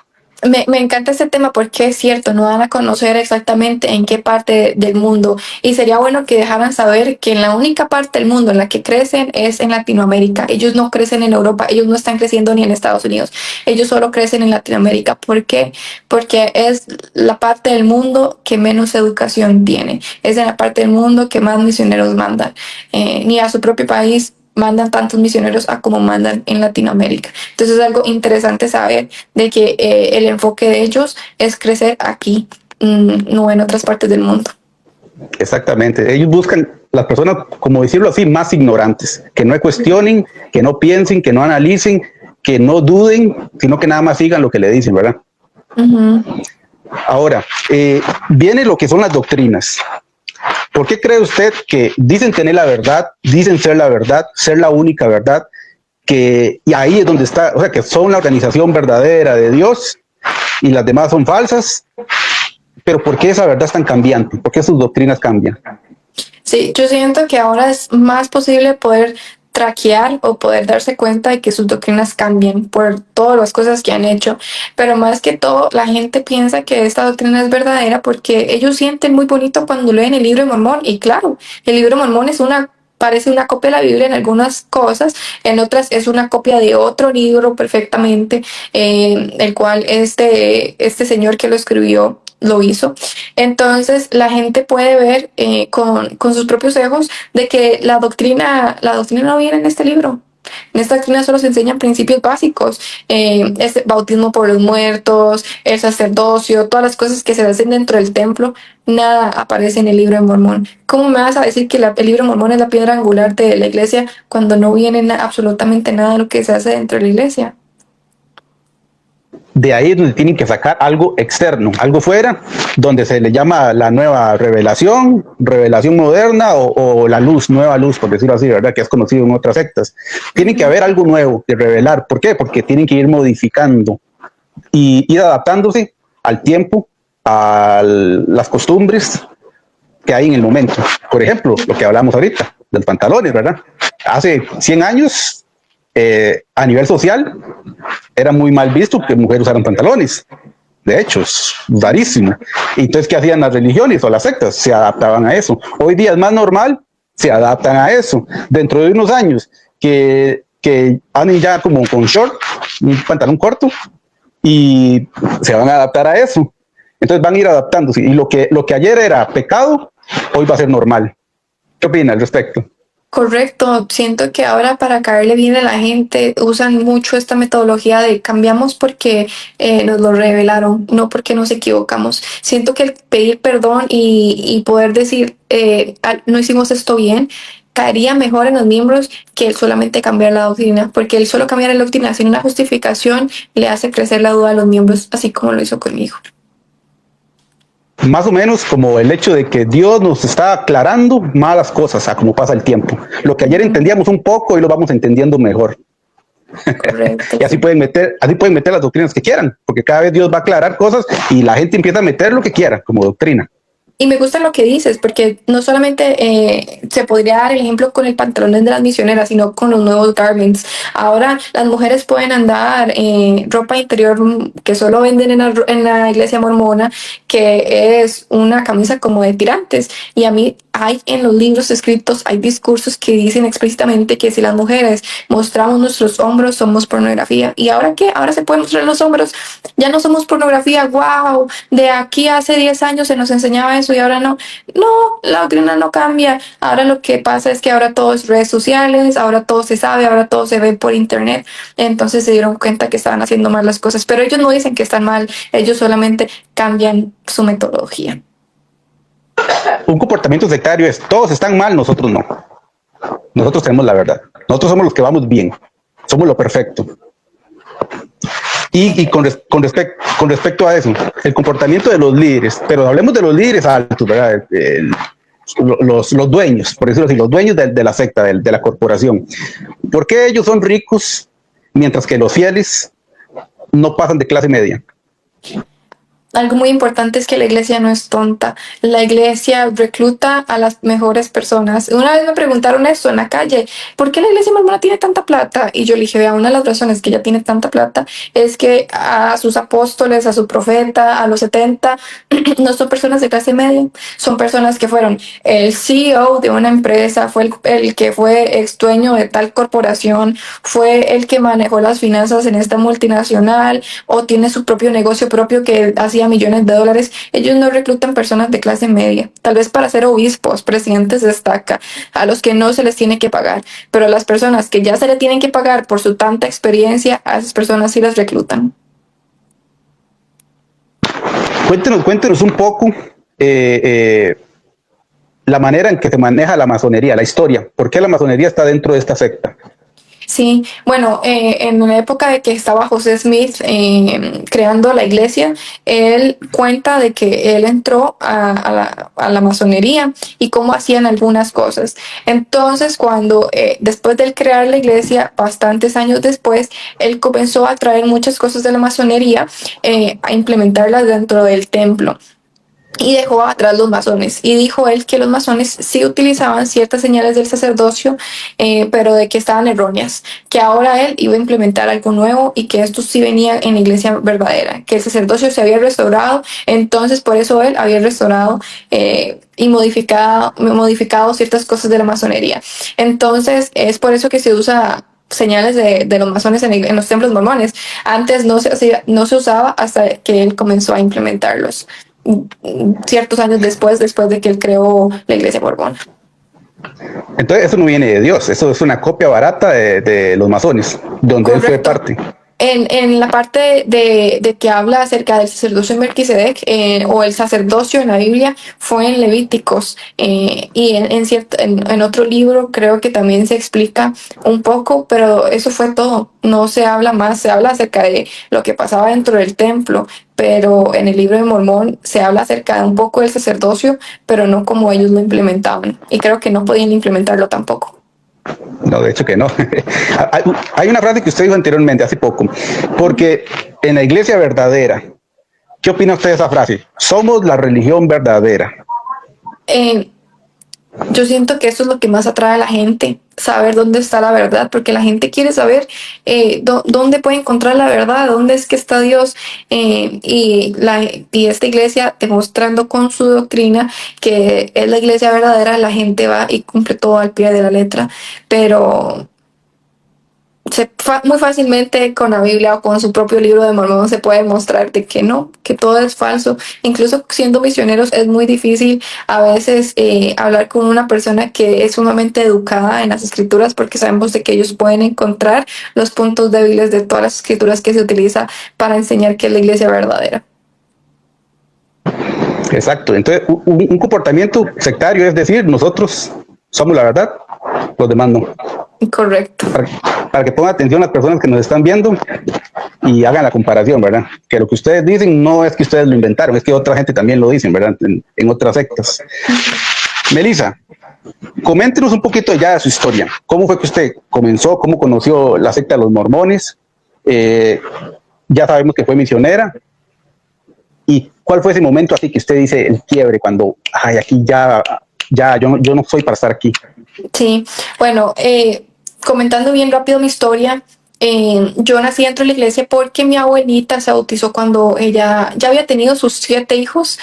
Me encanta este tema porque es cierto, no van a conocer exactamente en qué parte del mundo y sería bueno que dejaran saber que en la única parte del mundo en la que crecen es en Latinoamérica. Ellos no crecen en Europa, ellos no están creciendo ni en Estados Unidos, ellos solo crecen en Latinoamérica. ¿Por qué? Porque es la parte del mundo que menos educación tiene, es en la parte del mundo que más misioneros mandan, ni a su propio país mandan tantos misioneros a como mandan en Latinoamérica. Entonces es algo interesante saber de que el enfoque de ellos es crecer aquí, no en otras partes del mundo. Exactamente. Ellos buscan las personas, como decirlo así, más ignorantes, que no cuestionen, que no piensen, que no analicen, que no duden, sino que nada más sigan lo que le dicen, ¿verdad? Y viene lo que son las doctrinas. ¿Por qué cree usted que dicen tener la verdad, dicen ser la verdad, ser la única verdad, y ahí es donde está, o sea, que son la organización verdadera de Dios y las demás son falsas? Pero ¿por qué esa verdad es tan cambiante? ¿Por qué sus doctrinas cambian? Sí, yo siento que ahora es más posible poder traquear o poder darse cuenta de que sus doctrinas cambian por todas las cosas que han hecho, pero más que todo la gente piensa que esta doctrina es verdadera porque ellos sienten muy bonito cuando leen el libro de Mormón, y claro, el libro de Mormón parece una copia de la Biblia en algunas cosas, en otras es una copia de otro libro perfectamente, el cual este señor que lo escribió lo hizo. Entonces la gente puede ver con sus propios ojos de que la doctrina no viene en este libro. En esta doctrina solo se enseñan principios básicos, este bautismo por los muertos, el sacerdocio, todas las cosas que se hacen dentro del templo, nada aparece en el libro de Mormón. ¿Cómo me vas a decir que el libro de Mormón es la piedra angular de la iglesia cuando no viene absolutamente nada de lo que se hace dentro de la iglesia? De ahí es donde tienen que sacar algo externo, algo fuera, donde se le llama la nueva revelación moderna o la luz, nueva luz, por decirlo así, ¿verdad? Que es conocido en otras sectas. Tiene que haber algo nuevo de revelar. ¿Por qué? Porque tienen que ir modificando y ir adaptándose al tiempo, a las costumbres que hay en el momento. Por ejemplo, lo que hablamos ahorita, de los pantalones, ¿verdad? Hace 100 años, a nivel social, era muy mal visto que mujeres usaran pantalones. De hecho, es rarísimo. Entonces, ¿qué hacían las religiones o las sectas? Se adaptaban a eso. Hoy día es más normal, se adaptan a eso. Dentro de unos años, que anden ya como con short, un pantalón corto, y se van a adaptar a eso. Entonces van a ir adaptándose. Y lo que ayer era pecado, hoy va a ser normal. ¿Qué opina al respecto? Correcto, siento que ahora para caerle bien a la gente usan mucho esta metodología de cambiamos porque nos lo revelaron, no porque nos equivocamos. Siento que el pedir perdón y poder decir no hicimos esto bien caería mejor en los miembros que el solamente cambiar la doctrina, porque el solo cambiar la doctrina sin una justificación le hace crecer la duda a los miembros, así como lo hizo conmigo. Más o menos como el hecho de que Dios nos está aclarando malas cosas a como pasa el tiempo. Lo que ayer entendíamos un poco, hoy lo vamos entendiendo mejor. Correcto. Y así pueden meter las doctrinas que quieran, porque cada vez Dios va a aclarar cosas y la gente empieza a meter lo que quiera como doctrina. Y me gusta lo que dices, porque no solamente se podría dar el ejemplo con el pantalón de las misioneras, sino con los nuevos garments. Ahora las mujeres pueden andar ropa interior que solo venden en la iglesia mormona, que es una camisa como de tirantes. Y a mí hay en los libros escritos, hay discursos que dicen explícitamente que si las mujeres mostramos nuestros hombros, somos pornografía. ¿Y ahora qué? Ahora se pueden mostrar los hombros. Ya no somos pornografía. ¡Wow! De aquí a hace 10 años se nos enseñaba eso y ahora no. No, la doctrina no cambia. Ahora lo que pasa es que ahora todo es redes sociales, ahora todo se sabe, ahora todo se ve por internet. Entonces se dieron cuenta que estaban haciendo mal las cosas. Pero ellos no dicen que están mal, ellos solamente cambian su metodología. Un comportamiento sectario es todos están mal, nosotros no. Nosotros tenemos la verdad. Nosotros somos los que vamos bien. Somos lo perfecto. Y con respecto a eso, el comportamiento de los líderes, pero hablemos de los líderes altos, ¿verdad? Los dueños, por decirlo así, los dueños de la secta, de la corporación. ¿Por qué ellos son ricos mientras que los fieles no pasan de clase media? Algo muy importante es que la iglesia no es tonta. La iglesia recluta a las mejores personas. Una vez me preguntaron esto en la calle, ¿por qué la iglesia mormona tiene tanta plata? Y yo le dije, vea, una de las razones que ella tiene tanta plata es que a sus apóstoles, a su profeta, a los 70, no son personas de clase media, son personas que fueron el CEO de una empresa, fue el que fue ex dueño de tal corporación, fue el que manejó las finanzas en esta multinacional o tiene su propio negocio propio que hacía millones de dólares. Ellos no reclutan personas de clase media, tal vez para ser obispos, presidentes de estaca, a los que no se les tiene que pagar, pero a las personas que ya se le tienen que pagar por su tanta experiencia, a esas personas sí las reclutan. Cuéntenos un poco la manera en que se maneja la masonería, la historia. ¿Por qué la masonería está dentro de esta secta? Sí, bueno, en la época de que estaba José Smith creando la iglesia, él cuenta de que él entró a la masonería y cómo hacían algunas cosas. Entonces, cuando después de él crear la iglesia, bastantes años después, él comenzó a traer muchas cosas de la masonería, a implementarlas dentro del templo. Y dejó atrás los masones. Y dijo él que los masones sí utilizaban ciertas señales del sacerdocio, pero de que estaban erróneas. Que ahora él iba a implementar algo nuevo y que esto sí venía en la iglesia verdadera. Que el sacerdocio se había restaurado. Entonces por eso él había restaurado y modificado ciertas cosas de la masonería. Entonces es por eso que se usa señales de los masones en los templos mormones. Antes no se usaba hasta que él comenzó a implementarlos ciertos años después de que él creó la iglesia mormona. Entonces eso no viene de Dios, eso es una copia barata de los masones, donde Correcto. Él fue parte. En la parte de que habla acerca del sacerdocio en Melquisedec o el sacerdocio en la Biblia fue en Levíticos y en otro libro creo que también se explica un poco, pero eso fue todo. No se habla más, se habla acerca de lo que pasaba dentro del templo, pero en el libro de Mormón se habla acerca de un poco del sacerdocio, pero no como ellos lo implementaban y creo que no podían implementarlo tampoco. No, de hecho que no. Hay una frase que usted dijo anteriormente, hace poco, porque en la iglesia verdadera, ¿Qué opina usted de esa frase? Somos la religión verdadera. Yo siento que eso es lo que más atrae a la gente, saber dónde está la verdad, porque la gente quiere saber dónde puede encontrar la verdad, dónde es que está Dios, y esta iglesia demostrando con su doctrina que es la iglesia verdadera, la gente va y cumple todo al pie de la letra, pero muy fácilmente con la Biblia o con su propio libro de Mormón se puede mostrar de que no, que todo es falso. Incluso siendo misioneros es muy difícil a veces hablar con una persona que es sumamente educada en las escrituras, porque sabemos de que ellos pueden encontrar los puntos débiles de todas las escrituras que se utiliza para enseñar que es la iglesia verdadera. Exacto. Entonces, un comportamiento sectario es decir, nosotros somos la verdad, los demás no. Correcto. Para que pongan atención las personas que nos están viendo y hagan la comparación, ¿verdad? Que lo que ustedes dicen no es que ustedes lo inventaron, es que otra gente también lo dicen, ¿verdad? En otras sectas. Melissa, coméntenos un poquito ya de su historia. ¿Cómo fue que usted comenzó? ¿Cómo conoció la secta de los mormones? Ya sabemos que fue misionera. ¿Y cuál fue ese momento así que usted dice el quiebre cuando, ay, aquí ya yo no soy para estar aquí? Sí, bueno, comentando bien rápido mi historia, yo nací dentro de la iglesia porque mi abuelita se bautizó cuando ella ya había tenido sus 7 hijos,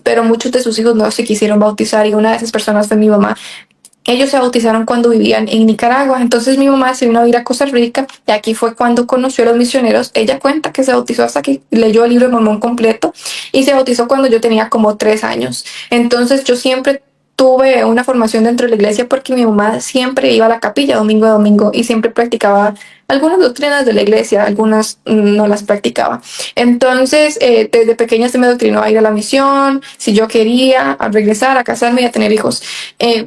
pero muchos de sus hijos no se quisieron bautizar y una de esas personas fue mi mamá. Ellos se bautizaron cuando vivían en Nicaragua, entonces mi mamá se vino a vivir a Costa Rica y aquí fue cuando conoció a los misioneros. Ella cuenta que se bautizó hasta que leyó el libro de Mormón completo y se bautizó cuando yo tenía como 3 años. Entonces yo siempre tuve una formación dentro de la iglesia porque mi mamá siempre iba a la capilla domingo a domingo y siempre practicaba algunas doctrinas de la iglesia, algunas no las practicaba. Entonces, desde pequeña se me doctrinó a ir a la misión, si yo quería, a regresar, a casarme y a tener hijos.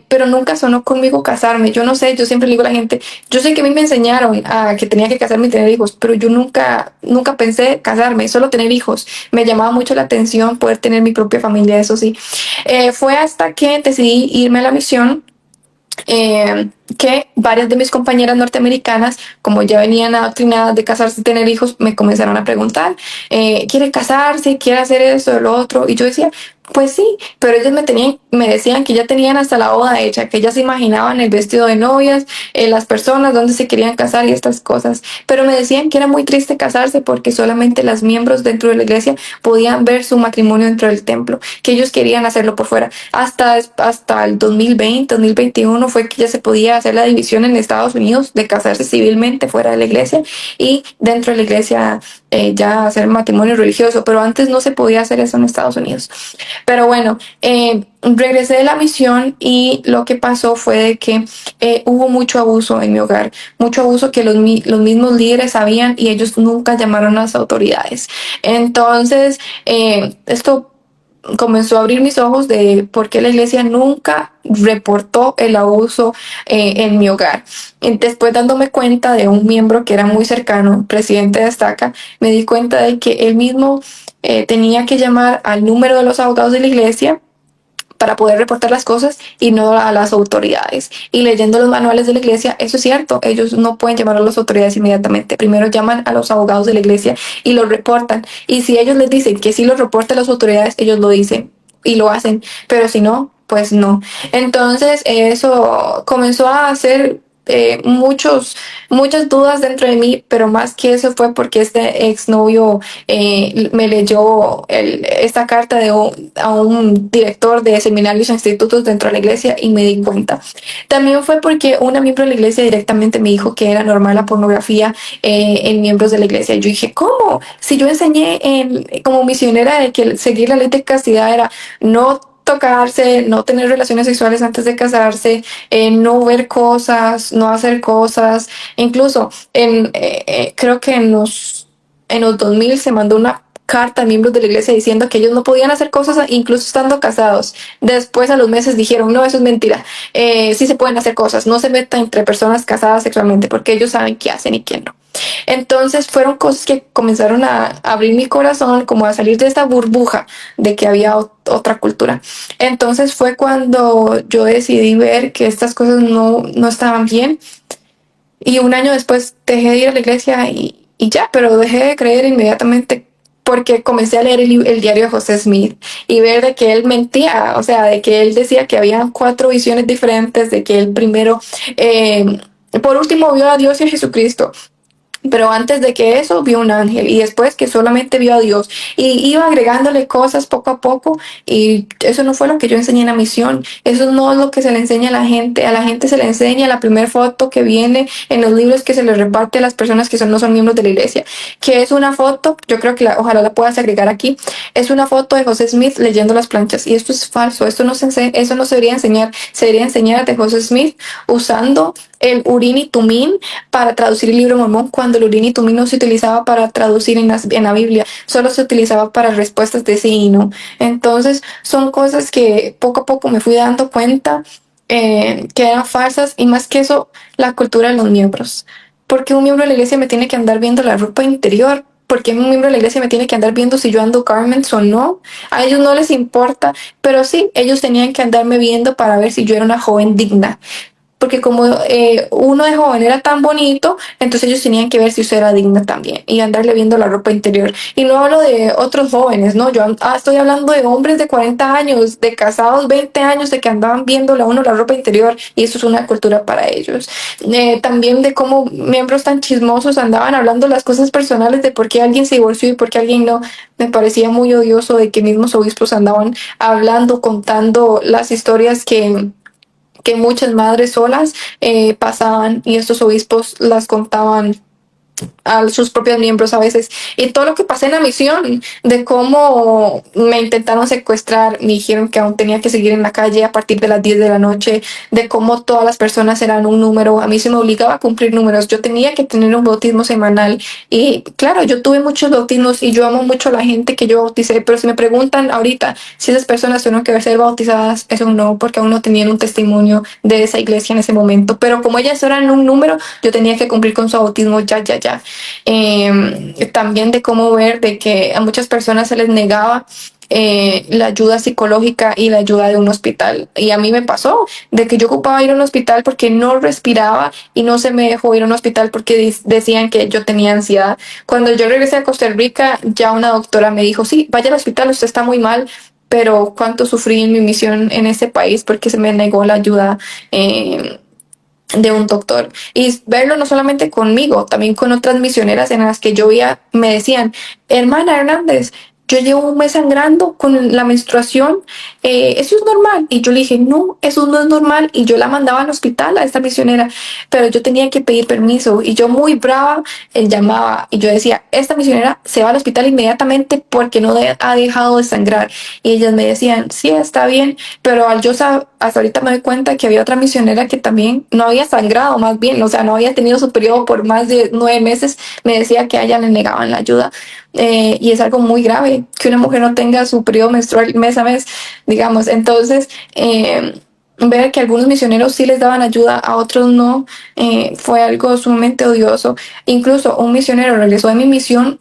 Pero nunca sonó conmigo casarme. Yo no sé, yo siempre le digo a la gente, yo sé que a mí me enseñaron a que tenía que casarme y tener hijos, pero yo nunca pensé casarme, solo tener hijos. Me llamaba mucho la atención poder tener mi propia familia, eso sí. Fue hasta que decidí irme a la misión que varias de mis compañeras norteamericanas, como ya venían adoctrinadas de casarse y tener hijos, me comenzaron a preguntar, ¿quiere casarse? ¿Quiere hacer eso o lo otro? Y yo decía, pues sí, pero ellos me decían que ya tenían hasta la boda hecha, que ellas se imaginaban el vestido de novias, las personas donde se querían casar y estas cosas. Pero me decían que era muy triste casarse porque solamente las miembros dentro de la iglesia podían ver su matrimonio dentro del templo, que ellos querían hacerlo por fuera. Hasta el 2020, 2021 fue que ya se podía hacer la división en Estados Unidos de casarse civilmente fuera de la iglesia y dentro de la iglesia ya hacer matrimonio religioso, pero antes no se podía hacer eso en Estados Unidos. Pero bueno, regresé de la misión y lo que pasó fue de que hubo mucho abuso en mi hogar, mucho abuso que los mismos líderes sabían y ellos nunca llamaron a las autoridades. Entonces, esto comenzó a abrir mis ojos de por qué la iglesia nunca reportó el abuso en mi hogar. Después dándome cuenta de un miembro que era muy cercano, presidente de Estaca, me di cuenta de que él mismo tenía que llamar al número de los abogados de la iglesia para poder reportar las cosas y no a las autoridades. Y leyendo los manuales de la iglesia, eso es cierto, ellos no pueden llamar a las autoridades inmediatamente. Primero llaman a los abogados de la iglesia y los reportan. Y si ellos les dicen que sí lo reportan las autoridades, ellos lo dicen y lo hacen. Pero si no, pues no. Entonces eso comenzó a hacer muchas dudas dentro de mí, pero más que eso fue porque este exnovio me leyó esta carta a un director de seminarios e institutos dentro de la iglesia y me di cuenta. También fue porque una miembro de la iglesia directamente me dijo que era normal la pornografía en miembros de la iglesia. Yo dije, ¿cómo? Si yo enseñé como misionera de que seguir la ley de castidad era no tocarse, no tener relaciones sexuales antes de casarse, no ver cosas, no hacer cosas. Incluso creo que en los 2000 se mandó una carta a miembros de la iglesia diciendo que ellos no podían hacer cosas incluso estando casados. Después a los meses dijeron, no, eso es mentira. Sí se pueden hacer cosas, no se metan entre personas casadas sexualmente porque ellos saben qué hacen y quién no. Entonces fueron cosas que comenzaron a abrir mi corazón, como a salir de esta burbuja de que había otra cultura. Entonces fue cuando yo decidí ver que estas cosas no estaban bien. Y un año después dejé de ir a la iglesia y ya, pero dejé de creer inmediatamente porque comencé a leer el diario de José Smith y ver de que él mentía, o sea, de que él decía que había 4 visiones diferentes, de que él primero, por último, vio a Dios y a Jesucristo. Pero antes de que eso vio un ángel y después que solamente vio a Dios y iba agregándole cosas poco a poco, y eso no fue lo que yo enseñé en la misión. Eso no es lo que se le enseña a la gente se le enseña la primera foto que viene en los libros que se les reparte a las personas que no son miembros de la iglesia, que es una foto, yo creo que ojalá la puedas agregar aquí, es una foto de José Smith leyendo las planchas, y esto es falso, eso no se debería enseñar, se debería enseñar de José Smith usando el Urim y Tumim para traducir el libro de Mormón, cuando el Urim y Tumim no se utilizaba para traducir en la Biblia, solo se utilizaba para respuestas de sí y no. Entonces son cosas que poco a poco me fui dando cuenta que eran falsas, y más que eso, la cultura de los miembros. Porque un miembro de la iglesia me tiene que andar viendo la ropa interior, porque un miembro de la iglesia me tiene que andar viendo si yo ando garments o no. A ellos no les importa, pero sí, ellos tenían que andarme viendo para ver si yo era una joven digna. Porque como uno de joven era tan bonito, entonces ellos tenían que ver si usted era digna también y andarle viendo la ropa interior. Y no hablo de otros jóvenes, ¿no? Yo estoy hablando de hombres de 40 años, de casados 20 años, de que andaban viéndole a uno la ropa interior, y eso es una cultura para ellos. También de cómo miembros tan chismosos andaban hablando las cosas personales de por qué alguien se divorció y por qué alguien no. Me parecía muy odioso de que mismos obispos andaban hablando, contando las historias que muchas madres solas pasaban, y estos obispos las contaban a sus propios miembros a veces. Y todo lo que pasé en la misión, de cómo me intentaron secuestrar, me dijeron que aún tenía que seguir en la calle a partir de las 10 de la noche, de cómo todas las personas eran un número, a mí se me obligaba a cumplir números, yo tenía que tener un bautismo semanal, y claro, yo tuve muchos bautismos y yo amo mucho a la gente que yo bauticé, pero si me preguntan ahorita si esas personas tuvieron que ser bautizadas, eso no, porque aún no tenían un testimonio de esa iglesia en ese momento, pero como ellas eran un número, yo tenía que cumplir con su bautismo ya. También de cómo ver de que a muchas personas se les negaba la ayuda psicológica y la ayuda de un hospital, y a mí me pasó de que yo ocupaba ir a un hospital porque no respiraba, y no se me dejó ir a un hospital porque decían que yo tenía ansiedad. Cuando yo regresé a Costa Rica, ya una doctora me dijo, sí, vaya al hospital, usted está muy mal, pero cuánto sufrí en mi misión en ese país porque se me negó la ayuda de un doctor. Y verlo no solamente conmigo, también con otras misioneras en las que yo veía, me decían, hermana Hernández, yo llevo un mes sangrando con la menstruación, ¿eso es normal? Y yo le dije, no, eso no es normal, y yo la mandaba al hospital a esta misionera, pero yo tenía que pedir permiso, y yo muy brava llamaba, y yo decía, esta misionera se va al hospital inmediatamente porque no ha dejado de sangrar, y ellas me decían, sí, está bien, pero hasta ahorita me doy cuenta que había otra misionera que también no había sangrado, más bien, o sea, no había tenido su periodo por más de 9 meses, me decía que a ella le negaban la ayuda. Y es algo muy grave que una mujer no tenga su periodo menstrual mes a mes, digamos. Entonces, ver que algunos misioneros sí les daban ayuda, a otros no, fue algo sumamente odioso. Incluso un misionero regresó de mi misión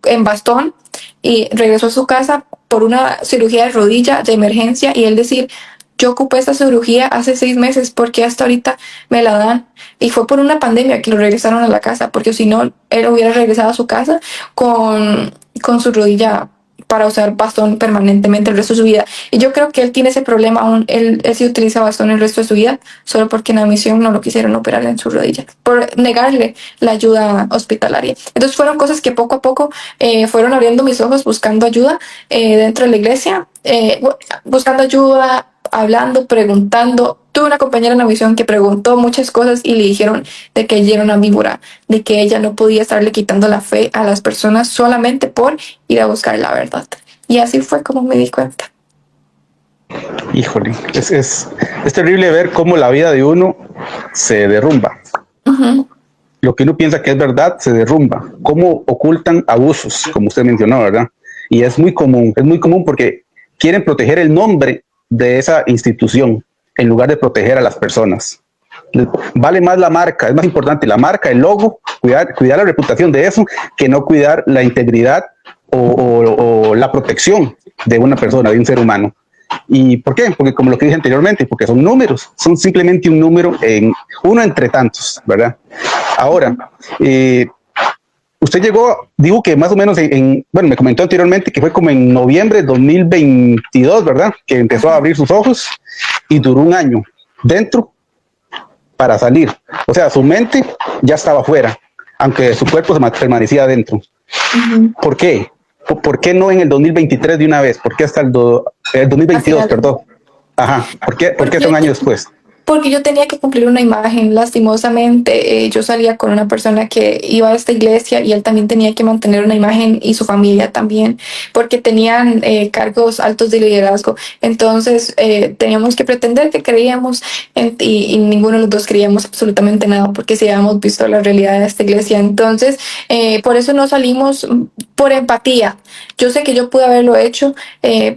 en bastón, y regresó a su casa por una cirugía de rodilla de emergencia, y él decir, yo ocupé esta cirugía hace 6 meses, porque hasta ahorita me la dan. Y fue por una pandemia que lo regresaron a la casa, porque si no, él hubiera regresado a su casa con su rodilla para usar bastón permanentemente el resto de su vida. Y yo creo que él tiene ese problema aún. Él sí utiliza bastón el resto de su vida, solo porque en la misión no lo quisieron operar en su rodilla, por negarle la ayuda hospitalaria. Entonces fueron cosas que poco a poco fueron abriendo mis ojos, buscando ayuda dentro de la iglesia, buscando ayuda, hablando, preguntando. Tuve una compañera en la misión que preguntó muchas cosas y le dijeron de que ella era una víbora, de que ella no podía estarle quitando la fe a las personas solamente por ir a buscar la verdad. Y así fue como me di cuenta. Híjole, es terrible ver cómo la vida de uno se derrumba. Uh-huh. Lo que uno piensa que es verdad se derrumba. Cómo ocultan abusos, como usted mencionó, ¿verdad? Y es muy común porque quieren proteger el nombre de esa institución en lugar de proteger a las personas. Vale más la marca, es más importante la marca, el logo, cuidar la reputación de eso, que no cuidar la integridad o la protección de una persona, de un ser humano. ¿Y por qué? Porque como lo que dije anteriormente, porque son números, son simplemente un número, uno entre tantos, ¿verdad? Ahora, usted llegó, digo que más o menos bueno, me comentó anteriormente que fue como en noviembre de 2022, ¿verdad? Que empezó a abrir sus ojos y duró un año dentro para salir. O sea, su mente ya estaba fuera, aunque su cuerpo permanecía dentro. ¿Por qué? ¿Por qué no en el 2023 de una vez? ¿Por qué hasta el 2022, perdón? Ajá. ¿Por qué un año después? Porque yo tenía que cumplir una imagen, lastimosamente. Yo salía con una persona que iba a esta iglesia y él también tenía que mantener una imagen y su familia también, porque tenían cargos altos de liderazgo. Entonces teníamos que pretender que creíamos y ninguno de los dos creíamos absolutamente nada, porque sí habíamos visto la realidad de esta iglesia. Entonces por eso no salimos, por empatía. Yo sé que yo pude haberlo hecho,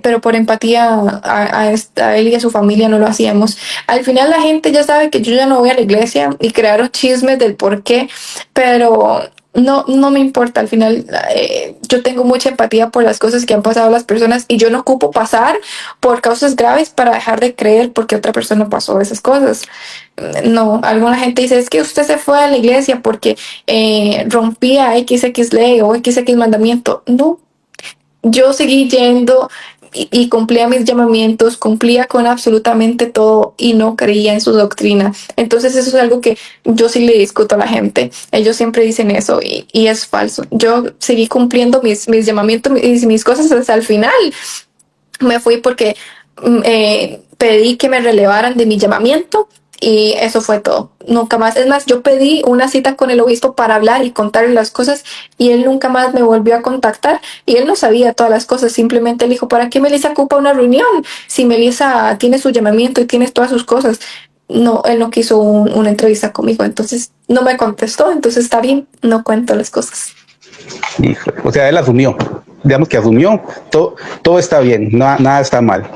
pero por empatía a él y a su familia no lo hacíamos. Al final la gente ya sabe que yo ya no voy a la iglesia y crearon chismes del por qué, pero no me importa. Al final yo tengo mucha empatía por las cosas que han pasado a las personas y yo no ocupo pasar por causas graves para dejar de creer porque otra persona pasó esas cosas. No, alguna gente dice, es que usted se fue a la iglesia porque rompía XX ley o XX mandamiento. No, yo seguí yendo y cumplía mis llamamientos, cumplía con absolutamente todo y no creía en su doctrina. Entonces eso es algo que yo sí le discuto a la gente. Ellos siempre dicen eso y es falso. Yo seguí cumpliendo mis llamamientos y mis cosas hasta el final. Me fui porque pedí que me relevaran de mi llamamiento. Y eso fue todo. Nunca más. Es más, yo pedí una cita con el obispo para hablar y contarle las cosas y él nunca más me volvió a contactar y él no sabía todas las cosas. Simplemente él dijo, ¿para qué Melissa ocupa una reunión? Si Melissa tiene su llamamiento y tiene todas sus cosas. No, él no quiso una entrevista conmigo, entonces no me contestó. Entonces está bien, no cuento las cosas. Híjole, o sea, él asumió, digamos que asumió, todo está bien, nada está mal.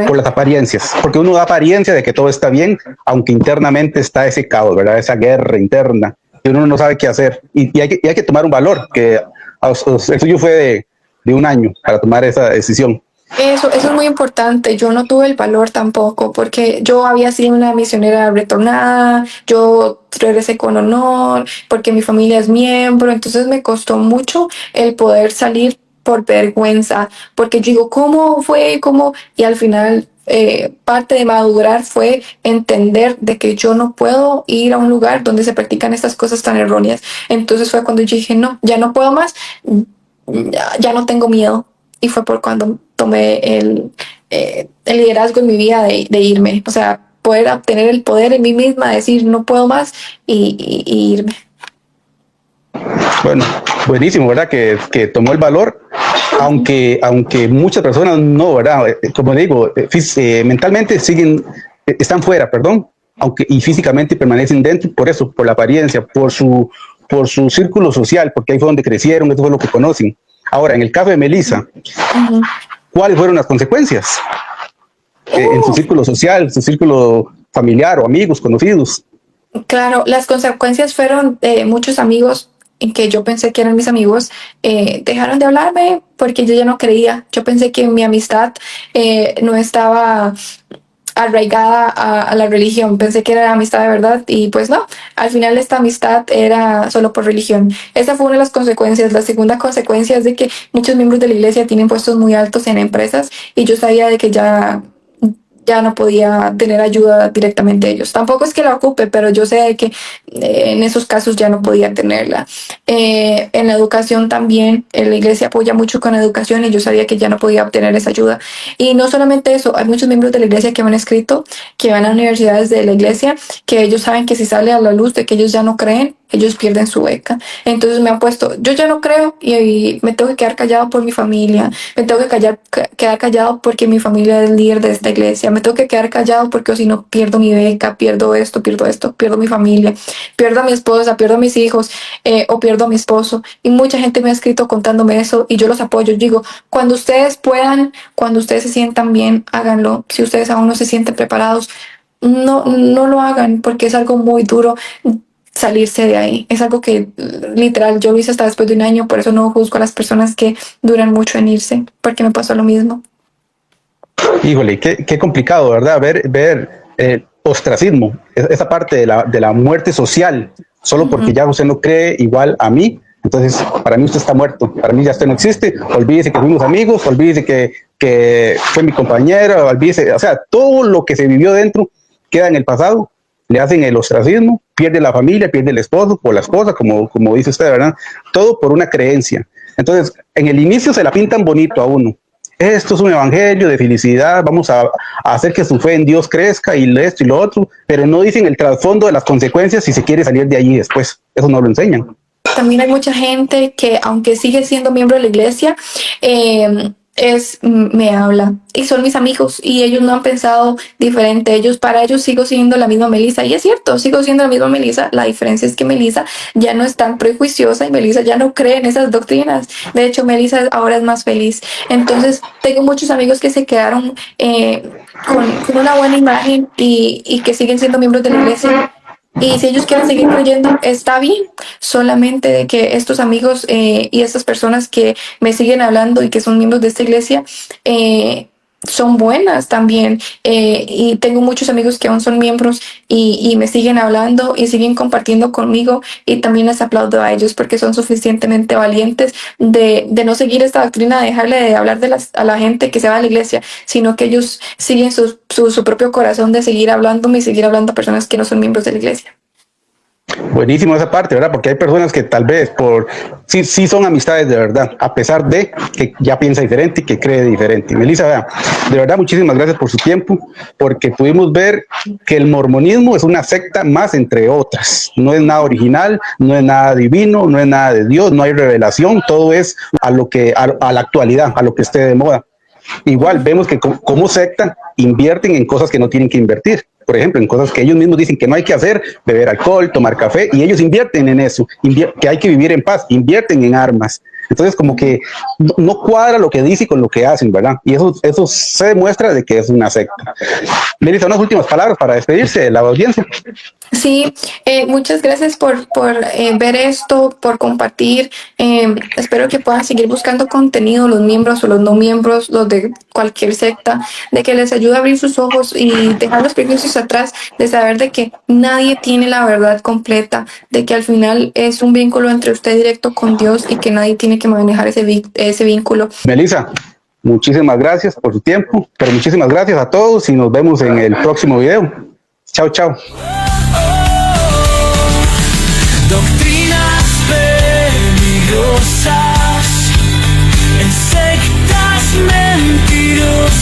Por las apariencias, porque uno da apariencia de que todo está bien, aunque internamente está ese caos, ¿verdad? Esa guerra interna, y uno no sabe qué hacer, y hay que tomar un valor, que el suyo fue de un año para tomar esa decisión. Eso es muy importante. Yo no tuve el valor tampoco, porque yo había sido una misionera retornada, yo regresé con honor, porque mi familia es miembro, entonces me costó mucho el poder salir por vergüenza, porque yo digo, ¿cómo fue? ¿Cómo? Y al final parte de madurar fue entender de que yo no puedo ir a un lugar donde se practican estas cosas tan erróneas. Entonces fue cuando yo dije, no, ya no puedo más, ya no tengo miedo. Y fue por cuando tomé el liderazgo en mi vida de irme, o sea, poder obtener el poder en mí misma, decir no puedo más y irme. Bueno, buenísimo, ¿verdad? Que tomó el valor, aunque muchas personas no, ¿verdad? Como digo, mentalmente están fuera, perdón, y físicamente permanecen dentro, por eso, por la apariencia, por su círculo social, porque ahí fue donde crecieron, eso fue lo que conocen. Ahora, en el caso de Melissa, ¿cuáles fueron las consecuencias en su círculo social, su círculo familiar o amigos, conocidos? Claro, las consecuencias fueron muchos amigos que yo pensé que eran mis amigos, dejaron de hablarme porque yo ya no creía. Yo pensé que mi amistad no estaba arraigada a la religión. Pensé que era amistad de verdad y pues no, al final esta amistad era solo por religión. Esa fue una de las consecuencias. La segunda consecuencia es de que muchos miembros de la iglesia tienen puestos muy altos en empresas y yo sabía de que ya no podía tener ayuda directamente de ellos. Tampoco es que la ocupe, pero yo sé de que en esos casos ya no podía tenerla. En la educación también, la iglesia apoya mucho con la educación y yo sabía que ya no podía obtener esa ayuda. Y no solamente eso, hay muchos miembros de la iglesia que me han escrito, que van a universidades de la iglesia, que ellos saben que si sale a la luz de que ellos ya no creen, ellos pierden su beca. Entonces me han puesto, yo ya no creo y me tengo que quedar callado por mi familia, me tengo que quedar callado porque mi familia es el líder de esta iglesia, me tengo que quedar callado porque o si no pierdo mi beca, pierdo esto, pierdo mi familia, pierdo a mi esposa, pierdo a mis hijos o pierdo a mi esposo. Y mucha gente me ha escrito contándome eso y yo los apoyo. Yo digo, cuando ustedes puedan, cuando ustedes se sientan bien, háganlo. Si ustedes aún no se sienten preparados, no lo hagan porque es algo muy duro salirse de ahí. Es algo que literal yo lo hice hasta después de un año, por eso no juzgo a las personas que duran mucho en irse, porque me pasó lo mismo. Híjole, qué complicado, ¿verdad? Ver ostracismo, esa parte de la muerte social, solo porque ya usted no cree igual a mí, Entonces, para mí usted está muerto, para mí ya usted no existe, olvídese que fuimos amigos, olvídese que fue mi compañero, olvídese, o sea, todo lo que se vivió dentro queda en el pasado, le hacen el ostracismo, pierde la familia, pierde el esposo o la esposa, como dice usted, ¿verdad? Todo por una creencia. Entonces, en el inicio se la pintan bonito a uno. Esto es un evangelio de felicidad, vamos a hacer que su fe en Dios crezca y esto y lo otro, pero no dicen el trasfondo de las consecuencias si se quiere salir de allí después. Eso no lo enseñan. También hay mucha gente que, aunque sigue siendo miembro de la iglesia, me habla y son mis amigos y ellos no han pensado diferente. Para ellos sigo siendo la misma Melissa, y es cierto, sigo siendo la misma Melissa. La diferencia es que Melissa ya no es tan prejuiciosa y Melissa ya no cree en esas doctrinas. De hecho, Melissa ahora es más feliz. Entonces, tengo muchos amigos que se quedaron con una buena imagen y que siguen siendo miembros de la iglesia. Y si ellos quieren seguir creyendo, está bien. Solamente de que estos amigos y estas personas que me siguen hablando y que son miembros de esta iglesia son buenas también. Y tengo muchos amigos que aún son miembros y me siguen hablando y siguen compartiendo conmigo. Y también les aplaudo a ellos porque son suficientemente valientes de no seguir esta doctrina, de dejarle de hablar a la gente que se va a la iglesia, sino que ellos siguen su propio corazón de seguir hablándome y seguir hablando a personas que no son miembros de la iglesia. Buenísimo esa parte, ¿verdad? Porque hay personas que tal vez sí son amistades de verdad, a pesar de que ya piensa diferente y que cree diferente. Melissa, vea, de verdad muchísimas gracias por su tiempo, porque pudimos ver que el mormonismo es una secta más entre otras. No es nada original, no es nada divino, no es nada de Dios, no hay revelación, todo es a la actualidad, a lo que esté de moda. Igual vemos que como secta invierten en cosas que no tienen que invertir. Por ejemplo, en cosas que ellos mismos dicen que no hay que hacer, beber alcohol, tomar café, y ellos invierten en eso, que hay que vivir en paz, invierten en armas. Entonces, como que no cuadra lo que dice con lo que hacen, ¿verdad? Y eso se demuestra de que es una secta. Melissa, unas últimas palabras para despedirse de la audiencia. Sí, muchas gracias por ver esto, por compartir. Espero que puedan seguir buscando contenido, los miembros o los no miembros, los de cualquier secta, de que les ayude a abrir sus ojos y dejar los prejuicios atrás, de saber de que nadie tiene la verdad completa, de que al final es un vínculo entre usted directo con Dios y que nadie tiene que manejar ese vínculo. Melissa, muchísimas gracias por su tiempo, pero muchísimas gracias a todos y nos vemos en el próximo video. Chao, chao. Doctrinas peligrosas, en sectas mentirosas.